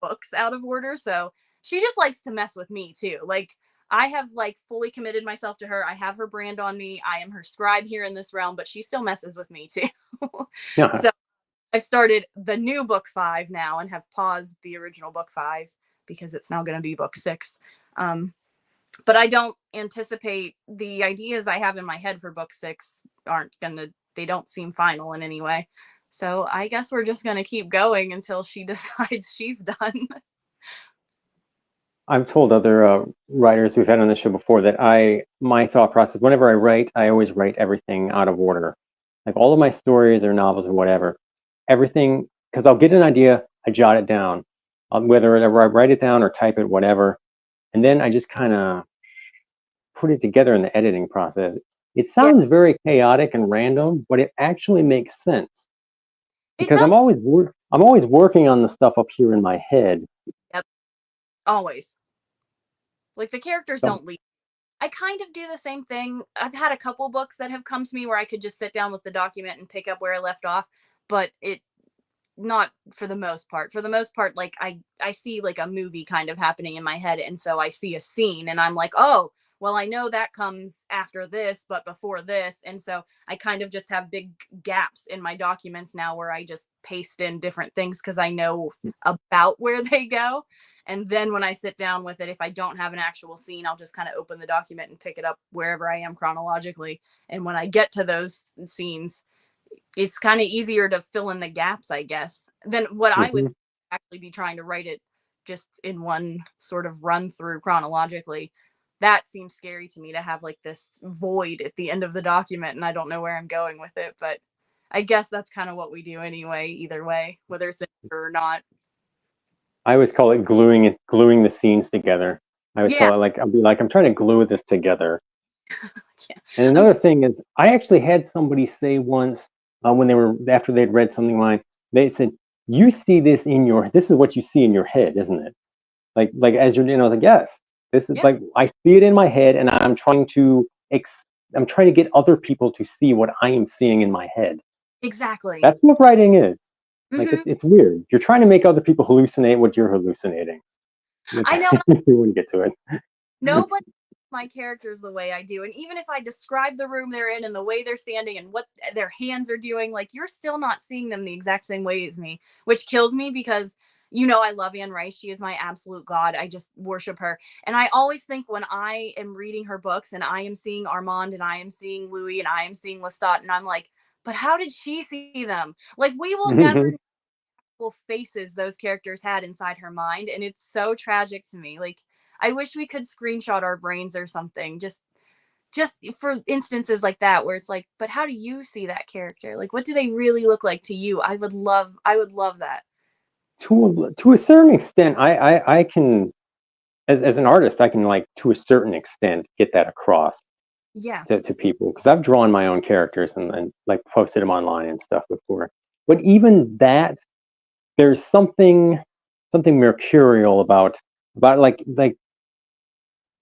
books out of order, so she just likes to mess with me too. Like, I have like fully committed myself to her. I have her brand on me. I am her scribe here in this realm, but she still messes with me too. So I've started the new book 5 now and have paused the original book 5 because it's now going to be book 6. But I don't anticipate the ideas I have in my head for book 6 they don't seem final in any way. So I guess we're just going to keep going until she decides she's done. I've told other writers we've had on the show before that my thought process, whenever I write, I always write everything out of order. Like all of my stories or novels or whatever, everything, because I'll get an idea, I jot it down, whether I write it down or type it, whatever, and then I just kind of put it together in the editing process. It sounds very chaotic and random, but it actually makes sense because I'm always working on the stuff up here in my head. Yep. Always. Like the characters don't leave. I kind of do the same thing. I've had a couple books that have come to me where I could just sit down with the document and pick up where I left off, but not for the most part. For the most part, like I see like a movie kind of happening in my head, and so I see a scene and I'm like, oh, well, I know that comes after this, but before this. And so I kind of just have big gaps in my documents now where I just paste in different things because I know about where they go. And then when I sit down with it, if I don't have an actual scene, I'll just kind of open the document and pick it up wherever I am chronologically. And when I get to those scenes, it's kind of easier to fill in the gaps, I guess, than what I would actually be trying to write it just in one sort of run through chronologically. That seems scary to me, to have like this void at the end of the document and I don't know where I'm going with it. But I guess that's kind of what we do anyway, either way, whether it's or not. I always call it gluing the scenes together. I always call it I'm trying to glue this together. And another thing is, I actually had somebody say once after they'd read something of mine, they said, "You see this this is what you see in your head, isn't it?" Like as you're, I was like, yes, this is like, I see it in my head, and I'm trying to get other people to see what I am seeing in my head. Exactly. That's what writing is. Like, it's weird. You're trying to make other people hallucinate what you're hallucinating. I know. We wouldn't get to it. Nobody my characters the way I do. And even if I describe the room they're in and the way they're standing and what their hands are doing, like, you're still not seeing them the exact same way as me, which kills me because, I love Anne Rice. She is my absolute god. I just worship her. And I always think when I am reading her books and I am seeing Armand and I am seeing Louis and I am seeing Lestat, and I'm like, but how did she see them? Like, we will never know what faces those characters had inside her mind. And it's so tragic to me. Like, I wish we could screenshot our brains or something, just for instances like that, where it's like, but how do you see that character? Like, what do they really look like to you? I would love that. To a certain extent, I can, as an artist, I can, like, to a certain extent, get that across to people, because I've drawn my own characters and like posted them online and stuff before. But even that, there's something mercurial about like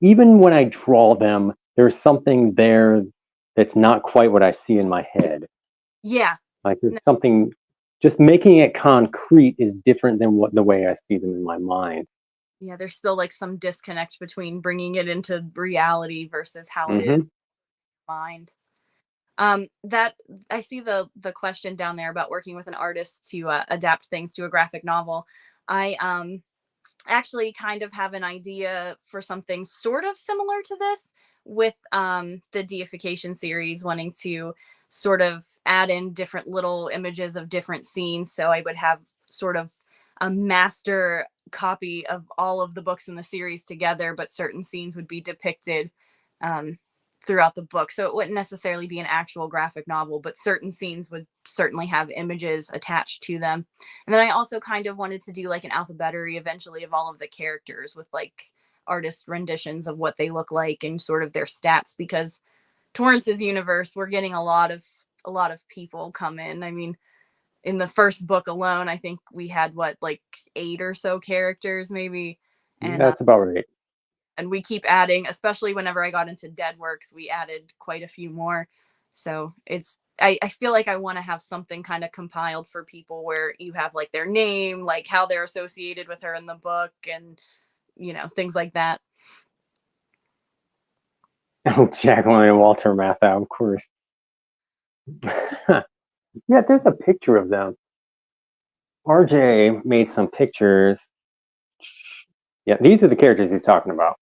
even when I draw them, there's something there that's not quite what I see in my head. Yeah. Like, there's something, just making it concrete is different than the way I see them in my mind. Yeah, there's still like some disconnect between bringing it into reality versus how it is in mind. That I see the question down there about working with an artist to adapt things to a graphic novel. I actually kind of have an idea for something sort of similar to this, with the deification series, wanting to sort of add in different little images of different scenes. So I would have sort of a master copy of all of the books in the series together, but certain scenes would be depicted throughout the book. So it wouldn't necessarily be an actual graphic novel, but certain scenes would certainly have images attached to them. And then I also kind of wanted to do like an alphabetary eventually of all of the characters with like artist renditions of what they look like and sort of their stats, because Torrance's universe, we're getting a lot of people come in. I mean, in the first book alone, I think we had like 8 or so characters maybe. And that's about right. And we keep adding, especially whenever I got into Deadworks, we added quite a few more. So I feel like I want to have something kind of compiled for people where you have like their name, like how they're associated with her in the book, and things like that. Oh, Jacqueline and Walter Matthau, of course. Yeah, there's a picture of them. RJ made some pictures. Yeah, these are the characters he's talking about.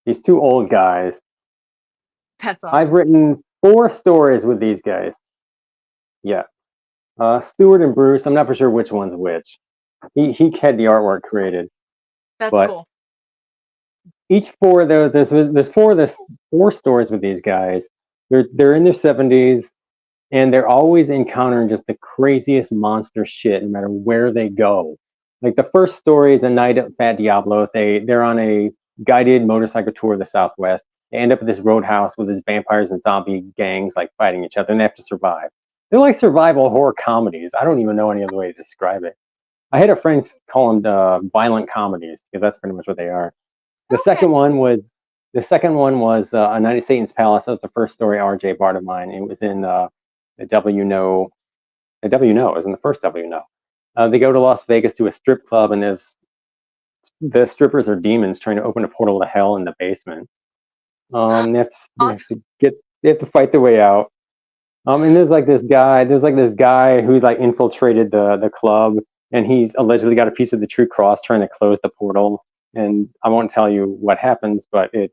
These 2 old guys. That's awesome. I've written 4 stories with these guys. Yeah. Stuart and Bruce, I'm not for sure which one's which. He had the artwork created. That's cool. Each 4 there's 4 stories with these guys. They're in their 70s, and they're always encountering just the craziest monster shit no matter where they go. Like the first story is The Night at Fat Diablos. They're on a guided motorcycle tour of the Southwest. They end up at this roadhouse with these vampires and zombie gangs like fighting each other, and they have to survive. They're like survival horror comedies. I don't even know any other way to describe it. I had a friend call them violent comedies because that's pretty much what they are. The second one was A Night at Satan's Palace. That was the first story RJ brought of mine. It was in the W No. The W No. It was in the first W No. They go to Las Vegas to a strip club, and the strippers are demons trying to open a portal to hell in the basement. They have to fight their way out. And there's this guy who like infiltrated the club, and he's allegedly got a piece of the True Cross trying to close the portal. And I won't tell you what happens, but it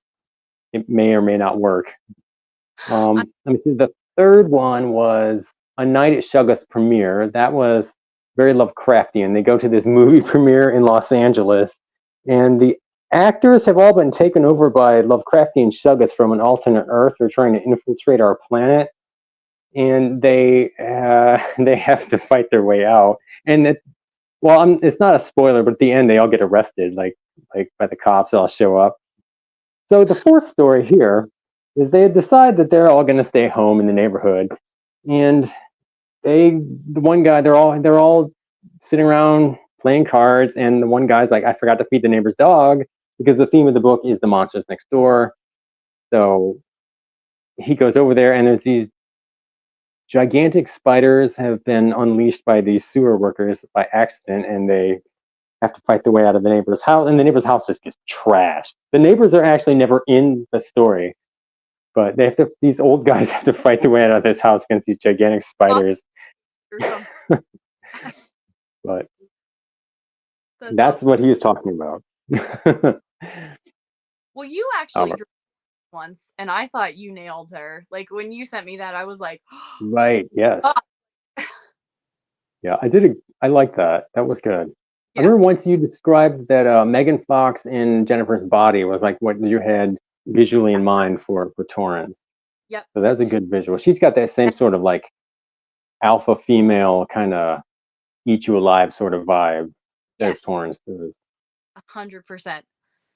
may or may not work. Let me see. The third one was A Night at Shugga's premiere. That was very Lovecraftian. They go to this movie premiere in Los Angeles, and the actors have all been taken over by Lovecraftian Shuggas from an alternate Earth. They're trying to infiltrate our planet, and they have to fight their way out. And it's not a spoiler, but at the end they all get arrested, like by the cops. All show up. So the fourth story here is they decide that they're all going to stay home in the neighborhood, and they're all sitting around playing cards, and the one guy's like, I forgot to feed the neighbor's dog, because the theme of the book is the monsters next door. So he goes over there, and there's these gigantic spiders have been unleashed by these sewer workers by accident, and they have to fight their way out of the neighbor's house, and the neighbor's house just gets trashed. The neighbors are actually never in the story, but these old guys have to fight their way out of this house against these gigantic spiders. But that's what he was talking about. Well, you actually drew once, and I thought you nailed her. Like when you sent me that, I was like, right, yes. Yeah, I did. I like that. That was good. Yeah. I remember once you described that Megan Fox in Jennifer's Body was like what you had visually in mind for Torrance. Yep. So that's a good visual. She's got that same sort of like alpha female kind of eat you alive sort of vibe as Torrance does. 100%.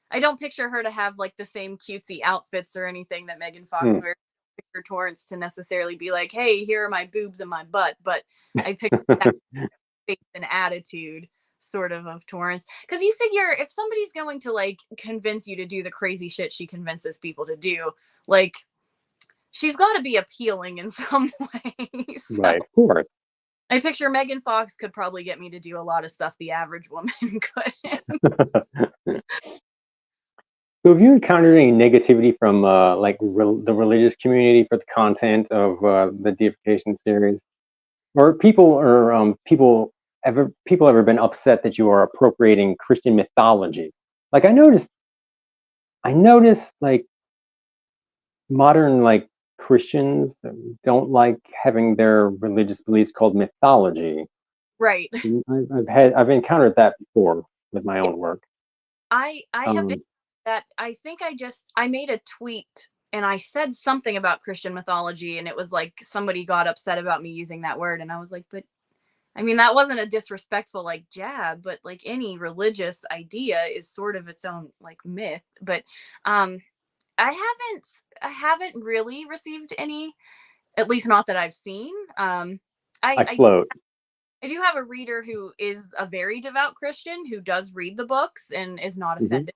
I don't picture her to have like the same cutesy outfits or anything that Megan Fox wears. I picture Torrance to necessarily be like, hey, here are my boobs and my butt. But I picture that face and attitude sort of Torrance. Because you figure if somebody's going to like convince you to do the crazy shit she convinces people to do, like she's got to be appealing in some way. So right, of course. I picture Megan Fox could probably get me to do a lot of stuff the average woman couldn't. So have you encountered any negativity from the religious community for the content of the deification series, or people ever been upset that you are appropriating Christian mythology? Like I noticed like modern like Christians don't like having their religious beliefs called mythology. Right. I've encountered that before with my own work. I have Um, that. I think I made a tweet and I said something about Christian mythology, and it was like somebody got upset about me using that word, and I was like, but I mean, that wasn't a disrespectful like jab, but like any religious idea is sort of its own like myth. But um I haven't really received any, at least not that I've seen. I I float. I do have a reader who is a very devout Christian who does read the books and is not Hmm. offended.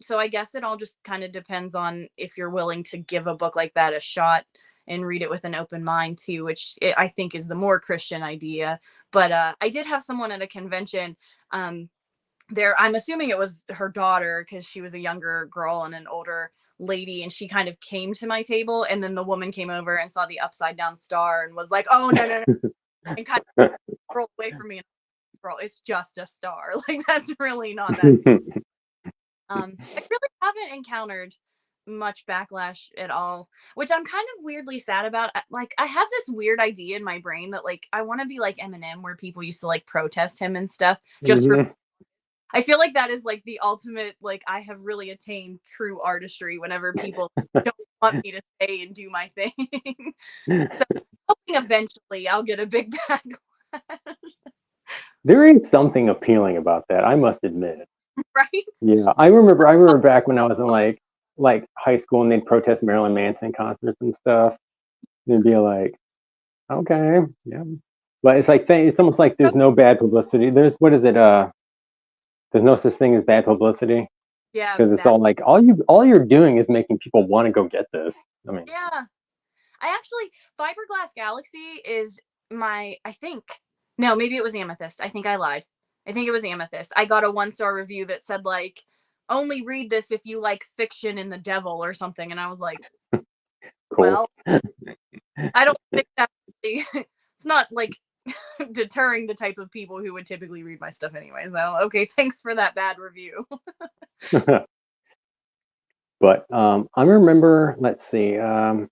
So I guess it all just kind of depends on if you're willing to give a book like that a shot and read it with an open mind too, which I think is the more Christian idea. But I did have someone at a convention. There, I'm assuming it was her daughter because she was a younger girl and an older lady, and she kind of came to my table, and then the woman came over and saw the upside down star and was like, "Oh no, no, no," and kind of rolled away from me. And girl, it's just a star. Like that's really not that serious. I really haven't encountered much backlash at all, which I'm kind of weirdly sad about. Like, I have this weird idea in my brain that like I want to be like Eminem, where people used to like protest him and stuff just for. Hmm. I feel like that is like the ultimate. Like, I have really attained true artistry whenever people don't want me to say and do my thing. So, hoping eventually I'll get a big backlash, There is something appealing about that, I must admit. right? Yeah, I remember back when I was in like high school and they'd protest Marilyn Manson concerts and stuff. They'd be like, okay, yeah. But it's like it's almost like there's no bad publicity. There's what is it? There's no such thing as bad publicity Yeah, because it's all like all you're doing is making people want to go get this. I mean, yeah. I actually, Fiberglass Galaxy is I think, no, maybe it was Amethyst. I think I lied. I think it was Amethyst. I got a 1-star review that said, like, only read this if you like fiction and the devil or something. And I was like, cool. well, I don't think that really, it's not like deterring the type of people who would typically read my stuff anyway. So, okay, thanks for that bad review. But I remember. Let's see. I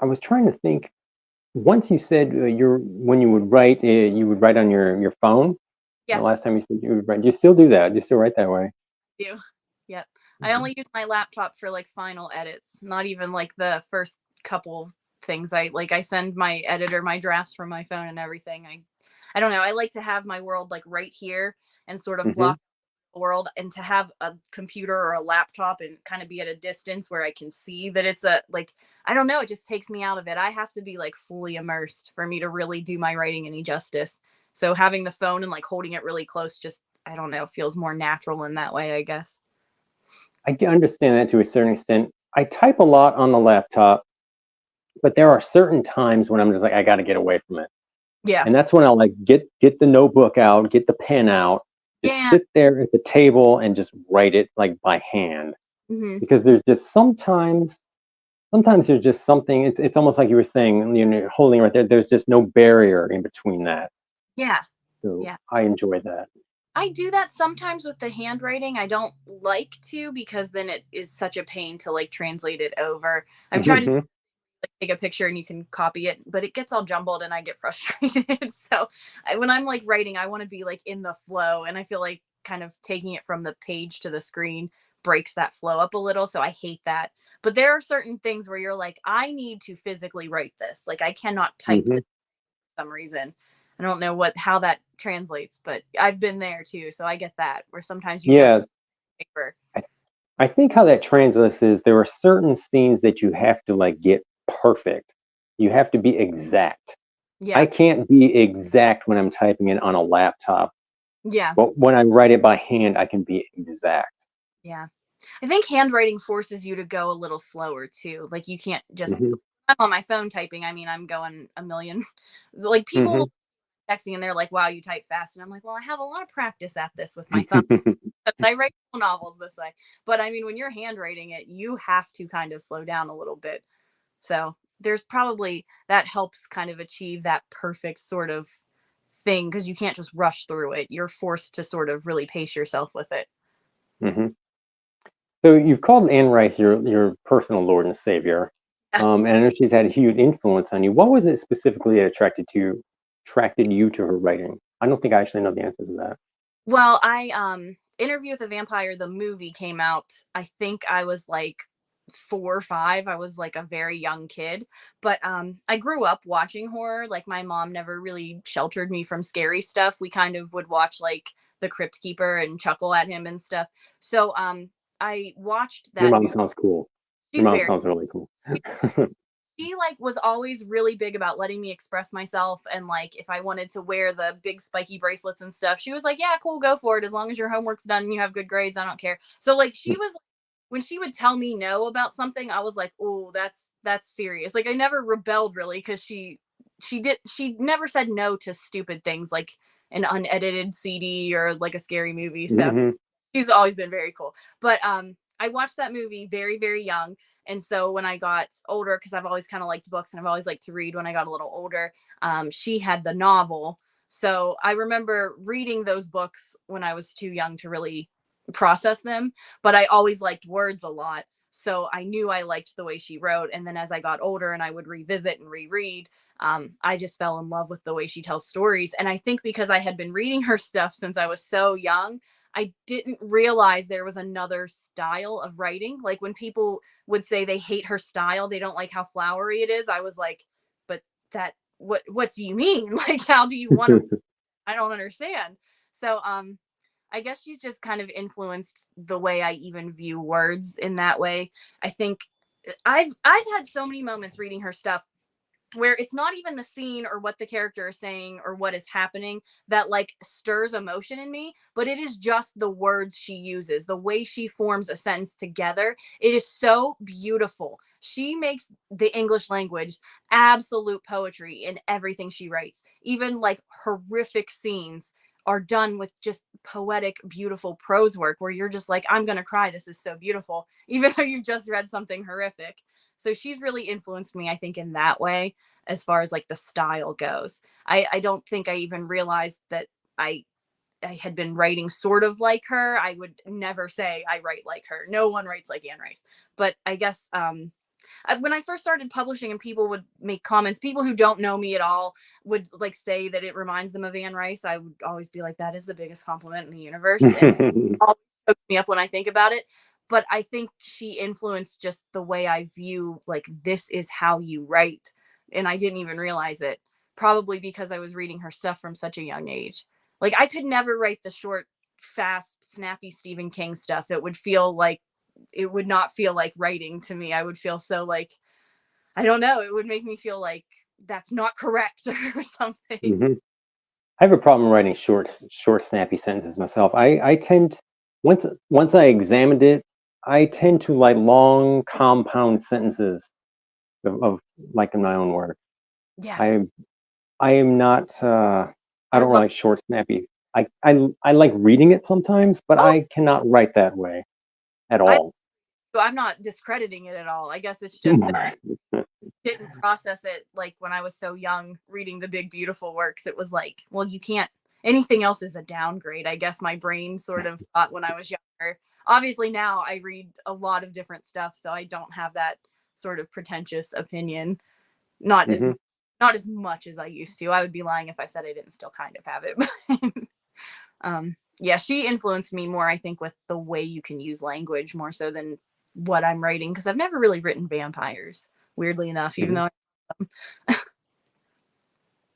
was trying to think. Once you said when you would write on your phone. The Yeah, last time you said you would write, do you still do that? Do you still write that way? I do. Yep. I Mhm. only use my laptop for like final edits, not even like the first couple things. I send my editor my drafts from my phone and everything. I don't know. I like to have my world like right here and sort of Mhm. block the world, and to have a computer or a laptop and kind of be at a distance where I can see that it's a like I don't know, it just takes me out of it. I have to be like fully immersed for me to really do my writing any justice. So having the phone and like holding it really close just I don't know, feels more natural in that way, I guess. I can understand that to a certain extent. I type a lot on the laptop, but there are certain times when I'm just like, I got to get away from it, Yeah. and that's when I'll like get the notebook out, get the pen out, just Yeah. sit there at the table and just write it like by hand. Hmm. Because there's just sometimes there's just something. It's almost like you were saying, you're holding it right there. There's just no barrier in between that. Yeah. So Yeah. I enjoy that. I do that sometimes with the handwriting. I don't like to because then it is such a pain to like translate it over. I've tried to Mhm. take a picture and you can copy it, but it gets all jumbled and I get frustrated. So when I'm like writing, I want to be like in the flow, and I feel like kind of taking it from the page to the screen breaks that flow up a little. So I hate that. But there are certain things where you're like, I need to physically write this. Like I cannot type this Mhm. for some reason. I don't know how that translates, but I've been there too. So I get that where sometimes you just Yeah, paper. I I think how that translates is there are certain scenes that you have to like get perfect. You have to be exact. I Yeah. can't be exact when I'm typing it on a laptop, Yeah. but when I write it by hand, I can be exact. Yeah. I think handwriting forces you to go a little slower too. Like you can't just Hmm. I'm on my phone typing. I mean, I'm going a million. Like Hmm. people texting and they're like, "Wow, you type fast." And I'm like, "Well, I have a lot of practice at this with my thumb. I write novels this way." But I mean, when you're handwriting it, you have to kind of slow down a little bit. So, there's probably that helps kind of achieve that perfect sort of thing because you can't just rush through it. You're forced to sort of really pace yourself with it. Hmm. So you've called Anne Rice your personal Lord and Savior, and I know she's had a huge influence on you. What was it specifically that attracted you to her writing? I don't think I actually know the answer to that. Well, I Interview with a Vampire, the movie came out. I think I was like 4 or 5. I was like a very young kid, but I grew up watching horror. Like my mom never really sheltered me from scary stuff. We kind of would watch like The Crypt Keeper and chuckle at him and stuff. So I watched Your that mom movie. sounds cool. Your She's mom very sounds really cool. she like was always really big about letting me express myself, and like if I wanted to wear the big spiky bracelets and stuff, she was like, yeah, cool, go for it, as long as your homework's done and you have good grades, I don't care. So like she was, when she would tell me no about something, I was like, oh, that's serious. Like I never rebelled really, because she never said no to stupid things like an unedited CD or like a scary movie. So Hmm. she's always been very cool. But I watched that movie very, very young. And so when I got older, because I've always kind of liked books and I've always liked to read, when I got a little older, she had the novel. So I remember reading those books when I was too young to really process them, but I always liked words a lot. So I knew I liked the way she wrote. And then as I got older and I would revisit and reread, I just fell in love with the way she tells stories. And I think because I had been reading her stuff since I was so young, I didn't realize there was another style of writing. Like when people would say they hate her style, they don't like how flowery it is, I was like, but that what do you mean? Like how do you want to, I don't understand. So I guess she's just kind of influenced the way I even view words in that way. I think I've had so many moments reading her stuff where it's not even the scene or what the character is saying or what is happening that like stirs emotion in me, but it is just the words she uses, the way she forms a sentence together. It is so beautiful. She makes the English language absolute poetry in everything she writes. Even like horrific scenes are done with just poetic, beautiful prose work where you're just like, I'm going to cry. This is so beautiful, even though you've just read something horrific. So she's really influenced me, I think, in that way, as far as like the style goes. I don't think I even realized that I I had been writing sort of like her. I would never say I write like her. No one writes like Anne Rice. But I guess when I first started publishing and people would make comments, people who don't know me at all would like say that it reminds them of Anne Rice. I would always be like, that is the biggest compliment in the universe. And it always hooks me up when I think about it. But I think she influenced just the way I view, like, this is how you write. And I didn't even realize it, probably because I was reading her stuff from such a young age. Like, I could never write the short, fast, snappy Stephen King stuff. It would not feel like writing to me. I would feel so like, I don't know, it would make me feel like that's not correct or something. Hmm. I have a problem writing short, snappy sentences myself. I tend, once I examined it, I tend to like long, compound sentences of like in my own work. Yeah. I am not. I I don't love, like short, snappy. I like reading it sometimes, but oh, I cannot write that way at I, all. I'm not discrediting it at all. I guess it's just that I didn't process it like when I was so young reading the big, beautiful works. It was like, well, you can't, anything else is a downgrade. I guess my brain sort of thought when I was younger. Obviously now I read a lot of different stuff, so I don't have that sort of pretentious opinion. Not as Hmm. not as much as I used to. I would be lying if I said I didn't still kind of have it. Yeah, she influenced me more, I think, with the way you can use language more so than what I'm writing, because I've never really written vampires, weirdly enough, even Hmm. though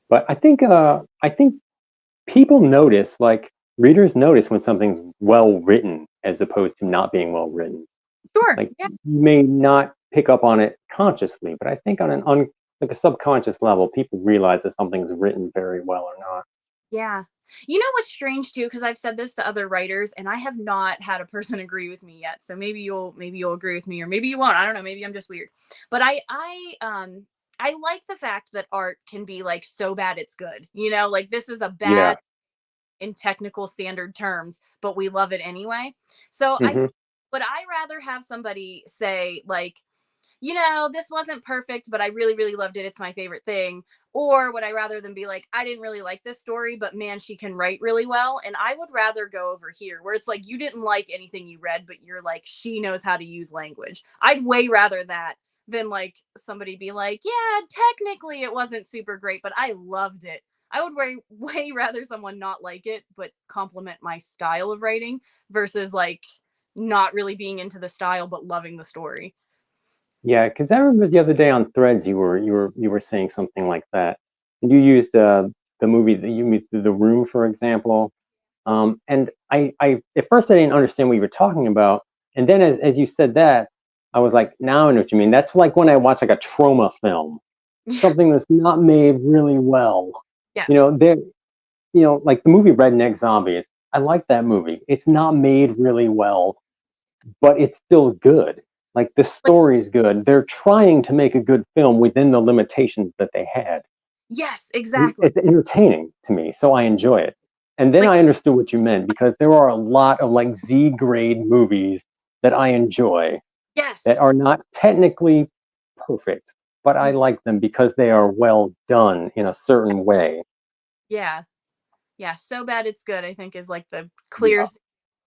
But I think people notice, like readers notice when something's well written as opposed to not being well written. sure, Like yeah, you may not pick up on it consciously, but I think on like a subconscious level, people realize that something's written very well or not. yeah. You know what's strange too, because I've said this to other writers, and I have not had a person agree with me yet. So maybe you'll agree with me, or maybe you won't. I don't know. Maybe I'm just weird. But I like the fact that art can be like so bad it's good. You know, like this is a Yeah. bad in technical standard terms, but we love it anyway. So Hmm. would I rather have somebody say like, you know, this wasn't perfect, but I really, really loved it. It's my favorite thing. Or would I rather than be like, I didn't really like this story, but man, she can write really well. And I would rather go over here where it's like, you didn't like anything you read, but you're like, she knows how to use language. I'd way rather that than like somebody be like, yeah, technically it wasn't super great, but I loved it. I would way rather someone not like it, but compliment my style of writing versus like not really being into the style, but loving the story. Yeah, because I remember the other day on Threads you were saying something like that. And you used the movie that you used The Room, for example. And I at first I didn't understand what you were talking about, and then as you said that, I was like, now I know what you mean. That's like when I watch like a trauma film, something that's not made really well. Yeah. You know, there, like the movie Redneck Zombies. I like that movie. It's not made really well, but it's still good. Like the Like, story's good. They're trying to make a good film within the limitations that they had. yes, And exactly. it's entertaining to me, so I enjoy it. And then Like, I understood what you meant because there are a lot of like Z grade movies that I enjoy that yes. are not technically perfect, but I like them because they are well done in a certain way. Yeah. Yeah. So bad it's good, I think, is like the Yeah. clearest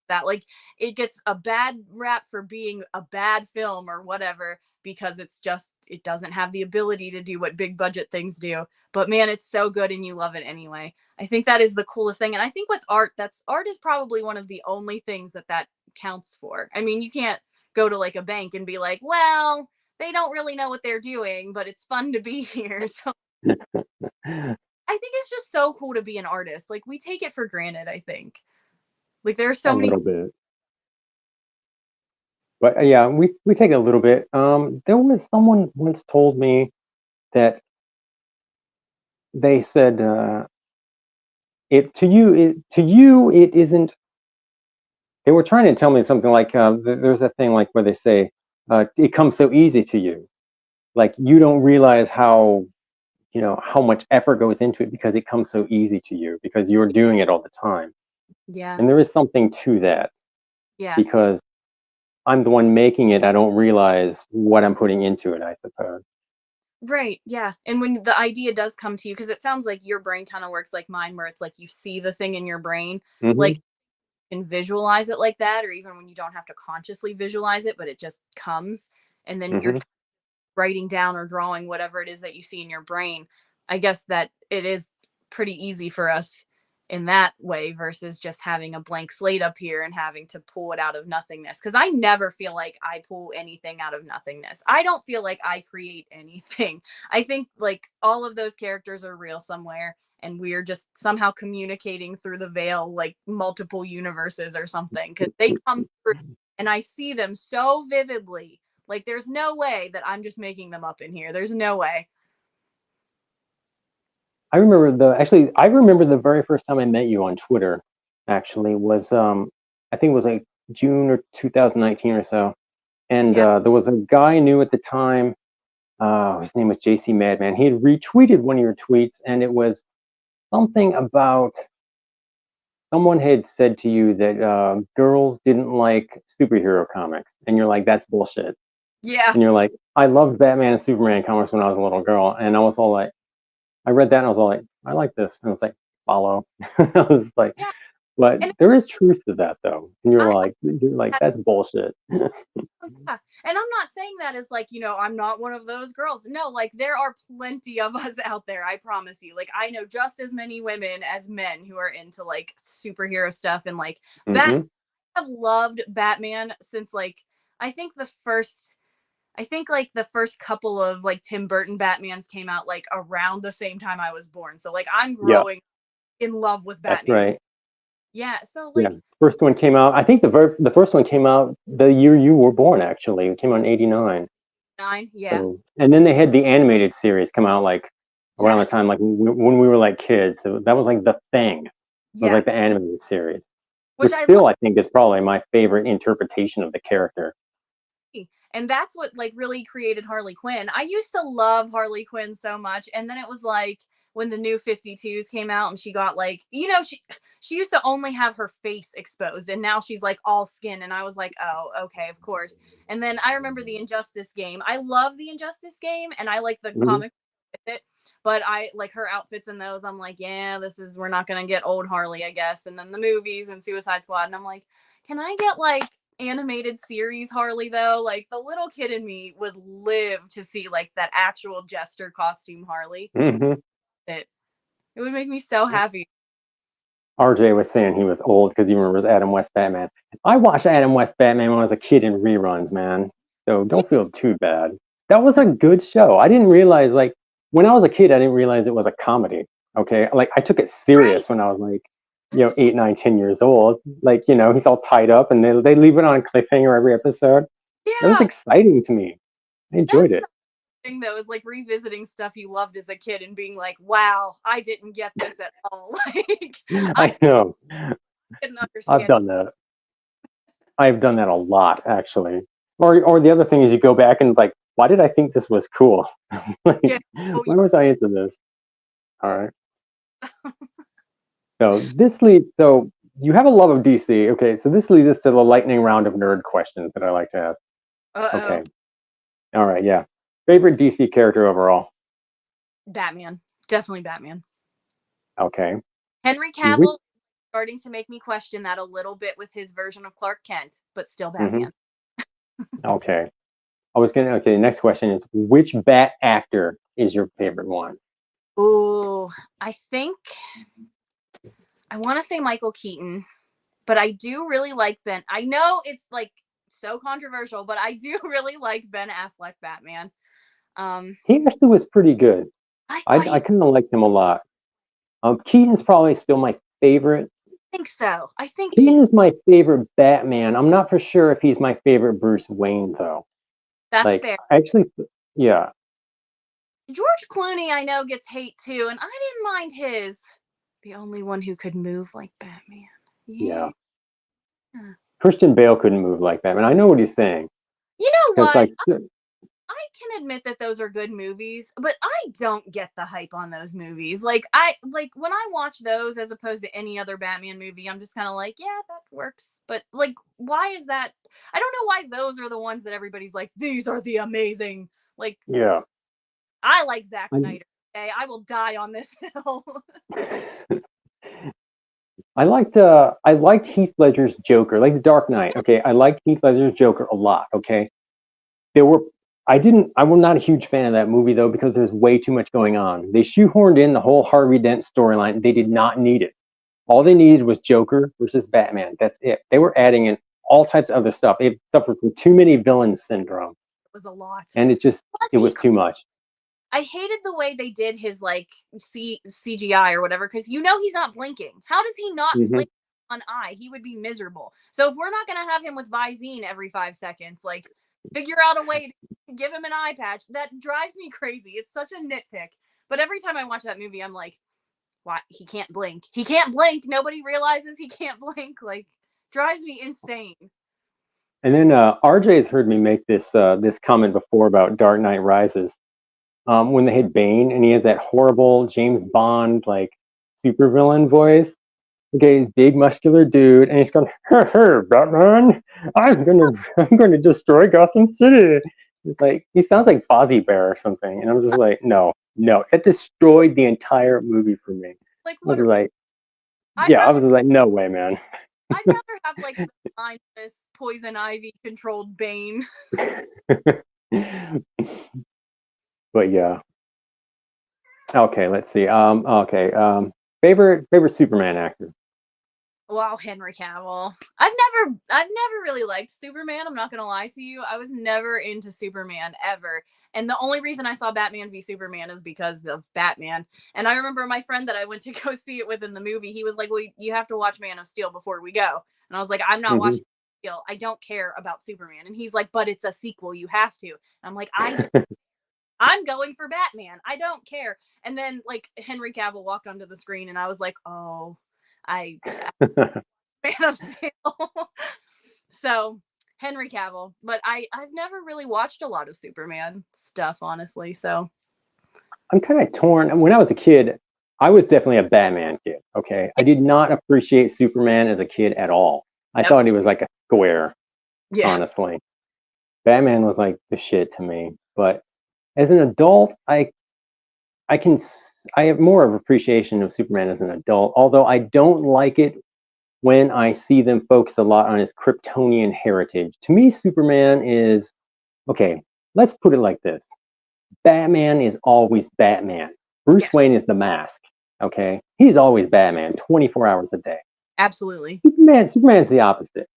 that like it gets a bad rap for being a bad film or whatever because it doesn't have the ability to do what big budget things do, but man, it's so good and you love it anyway. I think that is the coolest thing, and I think with art, that's art is probably one of the only things that counts for. I mean, you can't go to like a bank and be like, well, they don't really know what they're doing, but it's fun to be here. So I think it's just so cool to be an artist. Like we take it for granted, I think. Like there are A so many. little bit. But yeah, we take it a little bit. There was someone once told me that they said it isn't. They were trying to tell me something like there's a thing like where they say it comes so easy to you, like you don't realize how much effort goes into it because it comes so easy to you because you're doing it all the time. Yeah. And there is something to that Yeah. because I'm the one making it. I don't realize what I'm putting into it, I suppose. Right. Yeah. And when the idea does come to you, because it sounds like your brain kind of works like mine, where it's like you see the thing in your brain, Hmm. like and visualize it like that, or even when you don't have to consciously visualize it, but it just comes, and then you're Hmm. writing down or drawing whatever it is that you see in your brain. I guess that it is pretty easy for us in that way versus just having a blank slate up here and having to pull it out of nothingness. Because I never feel like I pull anything out of nothingness. I don't feel like I create anything. I think like all of those characters are real somewhere. And we're just somehow communicating through the veil, like multiple universes or something, because they come through and I see them so vividly. Like, there's no way that I'm just making them up in here. There's no way. I remember the very first time I met you on Twitter. Actually, was I think it was like June or 2019 or so, and Yeah. there was a guy I knew at the time. His name was JC Madman. He had retweeted one of your tweets, and it was something about someone had said to you that girls didn't like superhero comics, and you're like, that's bullshit. Yeah. And you're like, I loved Batman and Superman comics when I was a little girl, and I was all like, I read that and I was all like, I like this, and I was like, follow. I was like, Yeah. but And there is truth to that though, and I, you're like, that's bullshit. oh, yeah. And I'm not saying that as like, I'm not one of those girls. No, like there are plenty of us out there. I promise you. Like I know just as many women as men who are into like superhero stuff and like that. Hmm. I've loved Batman since like I think the first like the first couple of like Tim Burton Batmans came out like around the same time I was born. So like I'm Yeah, growing in love with that's Batman. right. Yeah. So Yeah, like first one came out. I think the first one came out the year you were born. Actually, it came out in '89. 9. Yeah. So, and then they had the animated series come out like around the Yes. time like when we were like kids. So that was like the thing. It was Yeah. like the animated series, Which which I love. still I think is probably my favorite interpretation of the character. And that's what like really created Harley Quinn. I used to love Harley Quinn so much. And then it was like when the new 52s came out and she got like, she used to only have her face exposed and now she's like all skin. And I was like, oh, okay, of course. And then I remember the Injustice game. I love the Injustice game and I like the comics with it, but I like her outfits in those. I'm like, yeah, we're not going to get old Harley, I guess. And then the movies and Suicide Squad. And I'm like, can I get like animated series Harley though? Like the little kid in me would live to see like that actual jester costume Harley. It would make me so happy. RJ was saying he was old because he remembers Adam West Batman. I watched Adam West Batman when I was a kid in reruns, man. So don't feel too bad. That was a good show. I didn't realize, like, when I was a kid, I didn't realize it was a comedy. Okay, like I took it serious when I was like, 8, 9, 10 years old. Like, he's all tied up and they leave it on a cliffhanger every episode. Yeah, it was exciting to me. I enjoyed it. Thing that was like revisiting stuff you loved as a kid and being like, wow, I didn't get this at all. Like I know. Didn't understand. I've done that. I've done that a lot, actually. Or the other thing is you go back and like, why did I think this was cool? Like, why was I into this? All right. So you have a love of DC. Okay, so this leads us to the lightning round of nerd questions that I like to ask. Okay. All right, yeah. Favorite DC character overall? Batman. Definitely Batman. Okay. Henry Cavill starting to make me question that a little bit with his version of Clark Kent, but still Batman. Okay. Next question is, which Bat actor is your favorite one? Oh, I think I want to say Michael Keaton, but I do really like Ben. I know it's like so controversial, but I do really like Ben Affleck Batman. He actually was pretty good. I kind of liked him a lot. Keaton's probably still my favorite. I think so. I think Keaton is my favorite Batman. I'm not for sure if he's my favorite Bruce Wayne though. That's fair. Actually, yeah. George Clooney, I know, gets hate too, and I didn't mind his. The only one who could move like Batman. Yeah. Christian Bale couldn't move like Batman. I know what he's saying. You know what? Like, I can admit that those are good movies, but I don't get the hype on those movies. Like when I watch those as opposed to any other Batman movie, I'm just kind of like, yeah, that works. But like, why is that? I don't know why those are the ones that everybody's like, these are the amazing. Like, yeah. I like Zack Snyder. Okay, I will die on this hill. I liked Heath Ledger's Joker, like The Dark Knight. Okay, I liked Heath Ledger's Joker a lot. Okay, I'm not a huge fan of that movie though because there's way too much going on. They shoehorned in the whole Harvey Dent storyline. They did not need it. All they needed was Joker versus Batman. That's it. They were adding in all types of other stuff. They suffered from too many villain syndrome. It was a lot, and it was too much. I hated the way they did his like CGI or whatever because he's not blinking. How does he not blink one eye? He would be miserable. So if we're not gonna have him with Visine every 5 seconds, like figure out a way to give him an eye patch. That drives me crazy. It's such a nitpick. But every time I watch that movie, I'm like, why he can't blink? He can't blink. Nobody realizes he can't blink. Like drives me insane. And then RJ has heard me make this comment before about Dark Knight Rises. When they had Bane and he has that horrible James Bond like supervillain voice. Okay, big muscular dude, and he's going, "Hey, Batman, I'm gonna destroy Gotham City." It's like he sounds like Fozzie Bear or something, and I'm just like, no, that destroyed the entire movie for me. Like, I was like, no way, man. I'd rather have like the mindless poison ivy controlled Bane. But yeah. Okay, let's see. Favorite Superman actor. Wow, Henry Cavill. I've never really liked Superman. I'm not gonna lie to you. I was never into Superman ever. And the only reason I saw Batman v Superman is because of Batman. And I remember my friend that I went to go see it with in the movie. He was like, "Well, you have to watch Man of Steel before we go." And I was like, "I'm not watching Man of Steel. I don't care about Superman." And he's like, "But it's a sequel. You have to." And I'm like, I'm going for Batman. I don't care. And then like Henry Cavill walked onto the screen, and I was like, "Oh." Man of Steel. So Henry Cavill, but I've never really watched a lot of Superman stuff, honestly. So I'm kind of torn. When I was a kid, I was definitely a Batman kid. Okay, I did not appreciate Superman as a kid at all. I thought he was like a square. Yeah. Honestly, Batman was like the shit to me. But as an adult, I have more of appreciation of Superman as an adult. Although I don't like it when I see them focus a lot on his Kryptonian heritage. To me, Superman is okay. Let's put it like this: Batman is always Batman. Bruce Wayne is the mask. Okay, he's always Batman, 24 hours a day. Absolutely. Superman's the opposite.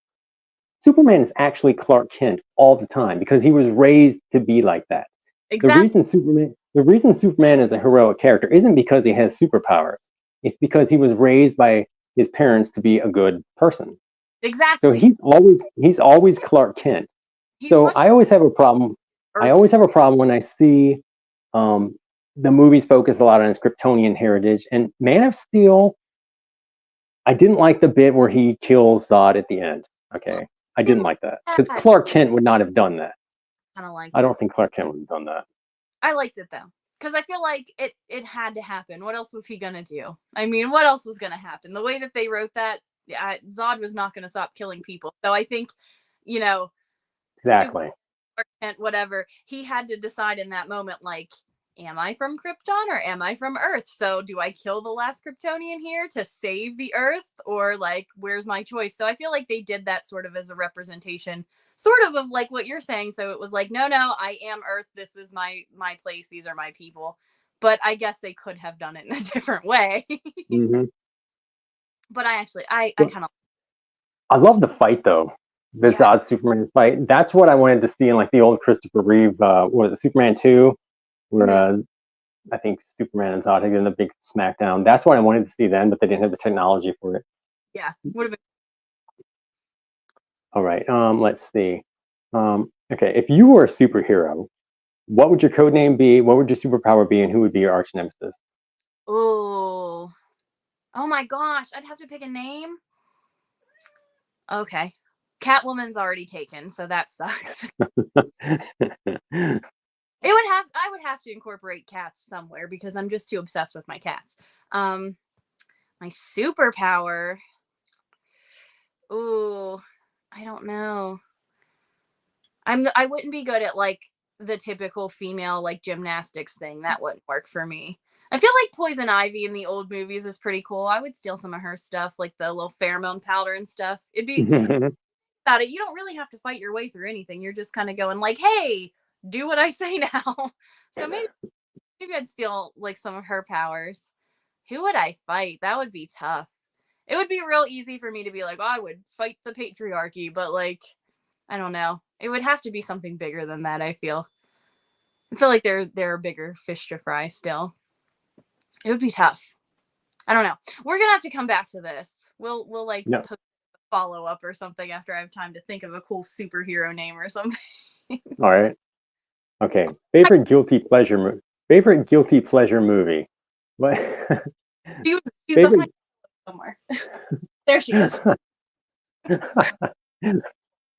Superman is actually Clark Kent all the time because he was raised to be like that. Exactly. The reason Superman is a heroic character isn't because he has superpowers. It's because he was raised by his parents to be a good person. Exactly. So he's always Clark Kent. So I always have a problem. I always have a problem when I see the movies focus a lot on his Kryptonian heritage. And Man of Steel, I didn't like the bit where he kills Zod at the end. Okay, I didn't like that because Clark Kent would not have done that. I don't think Clark Kent would have done that. I liked it though, because I feel like it had to happen. What else was he gonna do? I mean, what else was gonna happen? The way that they wrote that, Zod was not gonna stop killing people. So I think, exactly. Clark Kent, whatever, he had to decide in that moment, like, am I from Krypton or am I from Earth? So do I kill the last Kryptonian here to save the Earth, or like, where's my choice? So I feel like they did that sort of as a representation, sort of like what you're saying. So it was like, no, I am Earth. This is my place. These are my people. But I guess they could have done it in a different way. Mm-hmm. But I kind of. I love the fight though. The Zod Superman fight. That's what I wanted to see in like the old Christopher Reeve, was it Superman 2? Where I think Superman and Zod had in the big smackdown. That's what I wanted to see then, but they didn't have the technology for it. Yeah, would have been. All right. Let's see. Okay, if you were a superhero, what would your code name be? What would your superpower be, and who would be your arch nemesis? Oh my gosh! I'd have to pick a name. Okay, Catwoman's already taken, so that sucks. I would have to incorporate cats somewhere because I'm just too obsessed with my cats. My superpower. Ooh, I don't know. I wouldn't be good at like the typical female like gymnastics thing. That wouldn't work for me. I feel like Poison Ivy in the old movies is pretty cool. I would steal some of her stuff, like the little pheromone powder and stuff. It'd be about it. You don't really have to fight your way through anything. You're just kind of going like, hey, do what I say now. So maybe I'd steal like some of her powers. Who would I fight? That would be tough. It would be real easy for me to be like, oh, I would fight the patriarchy, but like, I don't know. It would have to be something bigger than that, I feel. I feel like there are bigger fish to fry still. It would be tough. I don't know. We're gonna have to come back to this. We'll post a follow up or something after I have time to think of a cool superhero name or something. All right. Okay. Favorite guilty pleasure movie. What? She's behind somewhere. There she is.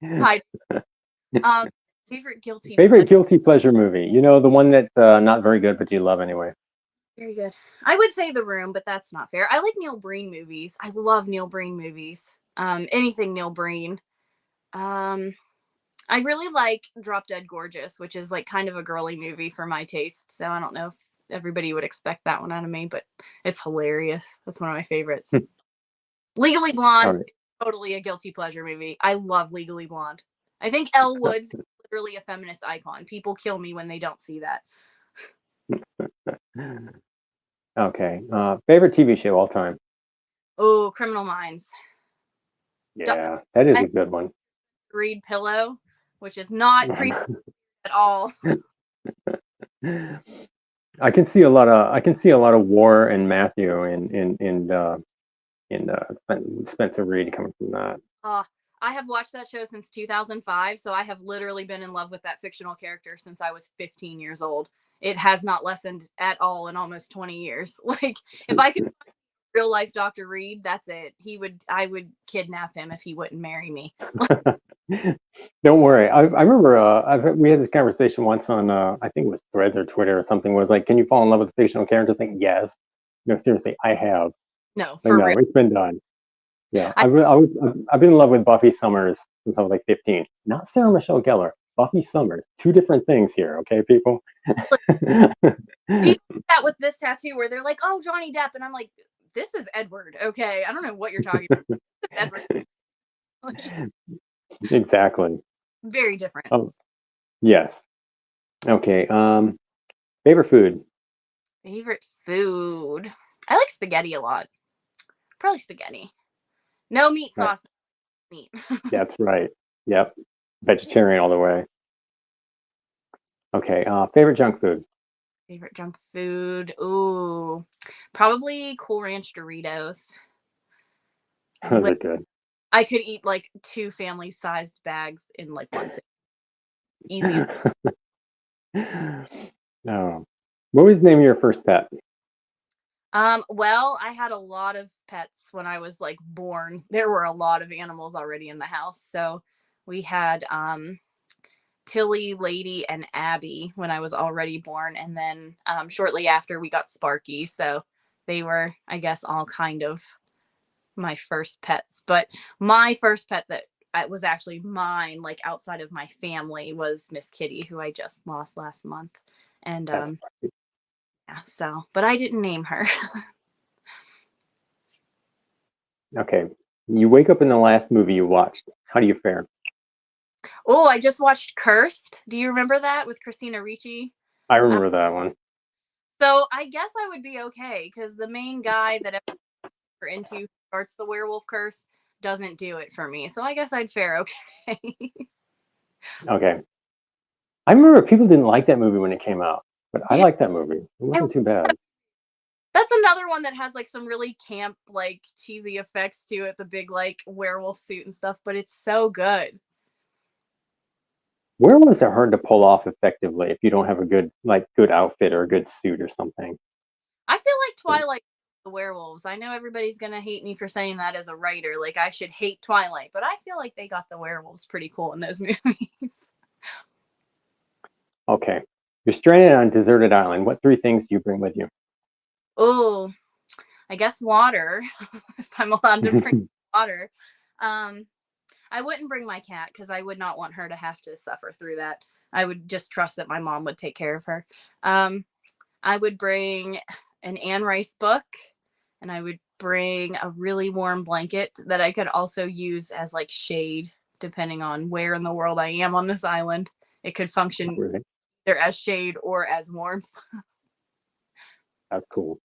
Hi. Favorite guilty pleasure movie. You know, the one that's not very good, but you love anyway. Very good. I would say The Room, but that's not fair. I like Neil Breen movies. I love Neil Breen movies. Anything Neil Breen. I really like Drop Dead Gorgeous, which is like kind of a girly movie for my taste. So I don't know if everybody would expect that one out of me, but it's hilarious. That's one of my favorites. Legally Blonde, totally a guilty pleasure movie. I love Legally Blonde. I think Elle Woods is literally a feminist icon. People kill me when they don't see that. Okay. Favorite TV show all time? Oh, Criminal Minds. Yeah, that is a good one. Read Pillow, which is not creepy at all. I can see a lot of War and Matthew in Spencer Reed coming from that. I have watched that show since 2005, so I have literally been in love with that fictional character since I was 15 years old. It has not lessened at all in almost 20 years. Like, if I could find real life Dr. Reed, that's it. I would kidnap him if he wouldn't marry me. Don't worry. I remember we had this conversation once on I think it was Threads or Twitter or something. Was like, can you fall in love with a fictional character? I think yes. No, seriously, I have. No, But for no, real. it's been done. Yeah, I, I've been in love with Buffy Summers since I was like 15. Not Sarah Michelle Gellar, Buffy Summers. Two different things here, okay, people? people do that with this tattoo where they're like, "Oh, Johnny Depp," and I'm like, "This is Edward." Okay, I don't know what you're talking about. Edward. Exactly. Very different. Oh, yes. Okay. Favorite food? Favorite food. I like spaghetti a lot. Probably spaghetti. No meat Right. sauce. Meat. That's right. Yep. Vegetarian all the way. Okay. Favorite junk food? Favorite junk food. Ooh, probably Cool Ranch Doritos. Those Like, are good. I could eat like 2 family-sized bags in like one sitting. Easy. No. What was the name of your first pet? Well, I had a lot of pets when I was like born. There were a lot of animals already in the house. So we had Tilly, Lady, and Abby when I was already born. And then shortly after we got Sparky. So they were, I guess, all kind of my first pets. But my first pet that was actually mine, like outside of my family, was Miss Kitty, who I just lost last month. And yeah, so, but I didn't name her. Okay. You wake up in the last movie you watched. How do you fare? Oh, I just watched Cursed. Do you remember that with Christina Ricci? I remember that one. So I guess I would be okay because the main guy that we're into starts the werewolf curse doesn't do it for me. So I guess I'd fare okay. Okay. I remember people didn't like that movie when it came out, but I Yeah, liked that movie. It wasn't too bad. that's another one that has like some really camp, like cheesy effects to it, the big like werewolf suit and stuff, but it's so good. Werewolves are hard to pull off effectively if you don't have a good outfit or a good suit or something. I feel like Twilight the werewolves. I know everybody's gonna hate me for saying that as a writer. Like I should hate Twilight, but I feel like they got the werewolves pretty cool in those movies. Okay. You're stranded on a deserted island. What 3 things do you bring with you? Oh, I guess water, if I'm allowed to bring water. Um, I wouldn't bring my cat because I would not want her to have to suffer through that. I would just trust that my mom would take care of her. I would bring an Anne Rice book, and I would bring a really warm blanket that I could also use as like shade, depending on where in the world I am on this island. It could function Really? either as shade or as warmth. That's cool.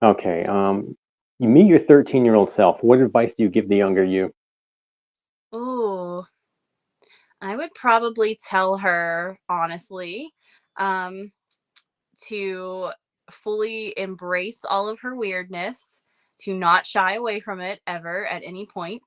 Okay. You meet your 13-year-old self. What advice do you give the younger you? Ooh, I would probably tell her honestly, um, to fully embrace all of her weirdness, to not shy away from it ever at any point,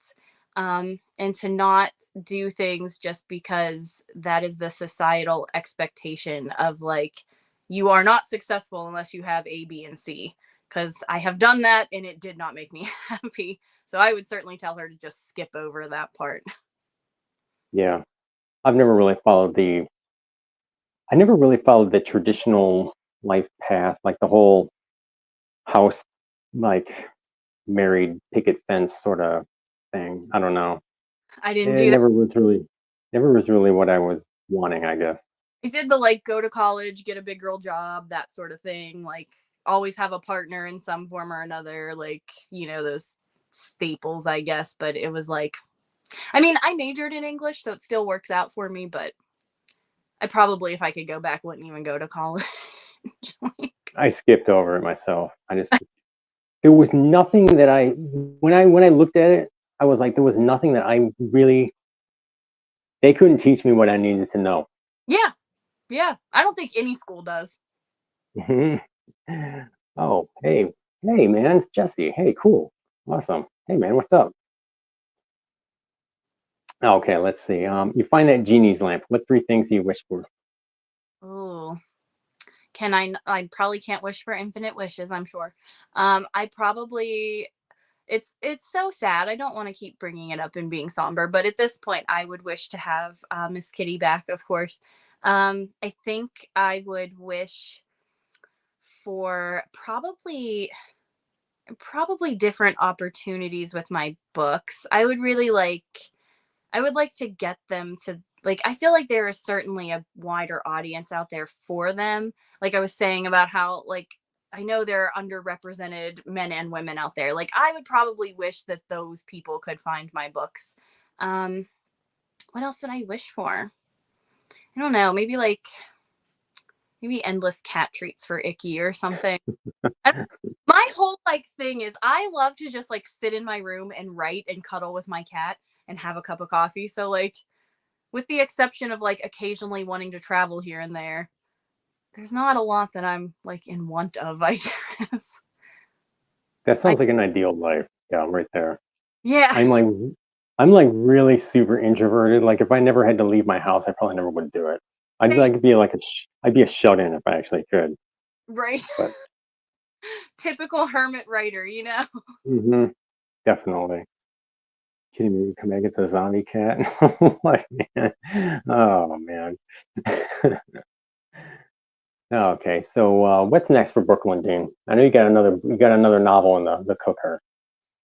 and to not do things just because that is the societal expectation of like, you are not successful unless you have A, B, and C. Because I have done that and it did not make me happy. So I would certainly tell her to just skip over that part. Yeah. I've never really followed the I never really followed the traditional life path, like the whole house, like married picket fence sort of thing. I don't know. I didn't It do that. never was really what I was wanting, I guess. I did the like go to college, get a big girl job, that sort of thing. Like always have a partner in some form or another, like, those staples, I guess. But it was like, I mean, I majored in English, so it still works out for me, but I probably, if I could go back, wouldn't even go to college. Like, I skipped over it myself. There was nothing that when I looked at it, I was like, there was nothing that they couldn't teach me what I needed to know. yeah, yeah. I don't think any school does. Oh, hey, man, it's Jesse. Hey, cool, awesome. Hey, man, what's up? Okay, let's see. You find that genie's lamp. What 3 things do you wish for? Oh, I probably can't wish for infinite wishes, I'm sure. I probably it's so sad. I don't want to keep bringing it up and being somber, but at this point, I would wish to have Miss Kitty back, of course. I think I would wish for probably different opportunities with my books. I would like to get them to, like, I feel like there is certainly a wider audience out there for them. Like I was saying about how, like, I know there are underrepresented men and women out there. Like, I would probably wish that those people could find my books. What else would I wish for? I don't know. Maybe endless cat treats for Icky or something. My whole like thing is I love to just like sit in my room and write and cuddle with my cat and have a cup of coffee. So like, with the exception of like occasionally wanting to travel here and there, there's not a lot that I'm like in want of, I guess. That sounds like an ideal life. Yeah, I'm right there. Yeah. I'm like really super introverted. Like if I never had to leave my house, I probably never would do it. I'd like be like I'd be a shut-in if I actually could. Right. But typical hermit writer, you know? hmm definitely. Kidding me? Come back and get the zombie cat. Like, man. Oh man. Okay, so what's next for Brooklyn, Dean? I know you got another novel in the cooker.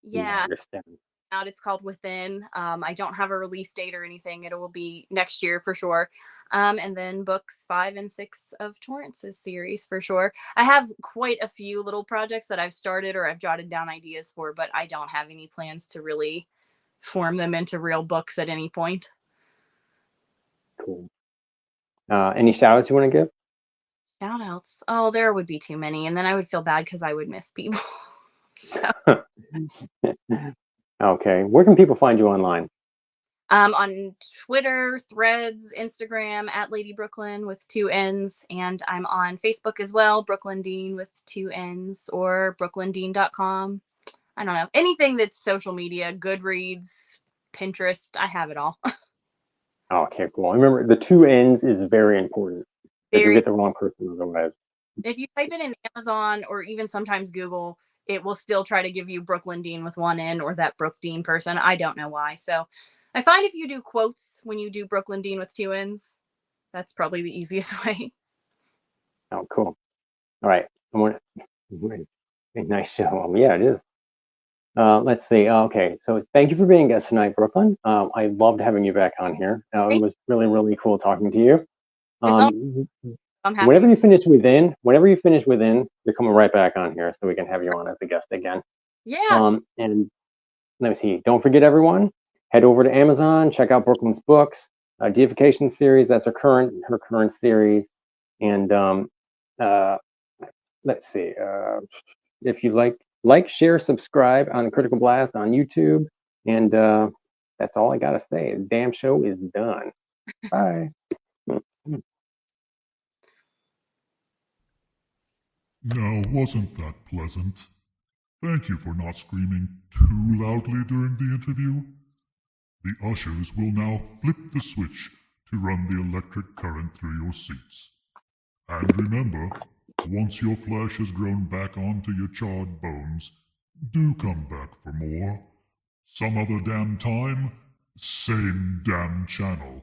Yeah. I understand. Out. It's called Within. I don't have a release date or anything. It will be next year for sure. And then books 5 and 6 of Torrance's series for sure. I have quite a few little projects that I've started or I've jotted down ideas for, but I don't have any plans to really form them into real books at any point. Cool. Any shout outs you want to give? Shout outs? Oh, there would be too many. And then I would feel bad because I would miss people. So. Okay. Where can people find you online? On Twitter, Threads, Instagram at Lady Brooklyn with 2 N's. And I'm on Facebook as well, Brooklyn Dean with 2 N's, or brooklyndean.com. I don't know. Anything that's social media, Goodreads, Pinterest, I have it all. Okay, cool. Remember, the 2 N's is very important. If you get the wrong person otherwise. If you type it in Amazon or even sometimes Google, it will still try to give you Brooklyn Dean with 1 N or that Brook Dean person. I don't know why. So I find if you do quotes when you do Brooklyn Dean with 2 N's, that's probably the easiest way. Oh, cool. All right. A nice show. Yeah, it is. Let's see. Okay, so thank you for being a guest tonight, Brooklyn. I loved having you back on here. It was really, really cool talking to you. I'm happy. Whenever you finish Within, you're coming right back on here so we can have you on as a guest again. Yeah. And let me see. Don't forget, everyone, head over to Amazon, check out Brooklyn's books, Deification series. That's her current series. And let's see. If you like, share, subscribe on Critical Blast on YouTube. And that's all I gotta say. The damn show is done. Bye. Now, wasn't that pleasant? Thank you for not screaming too loudly during the interview. The ushers will now flip the switch to run the electric current through your seats. And remember, once your flesh has grown back onto your charred bones, do come back for more. Some other damn time, same damn channel.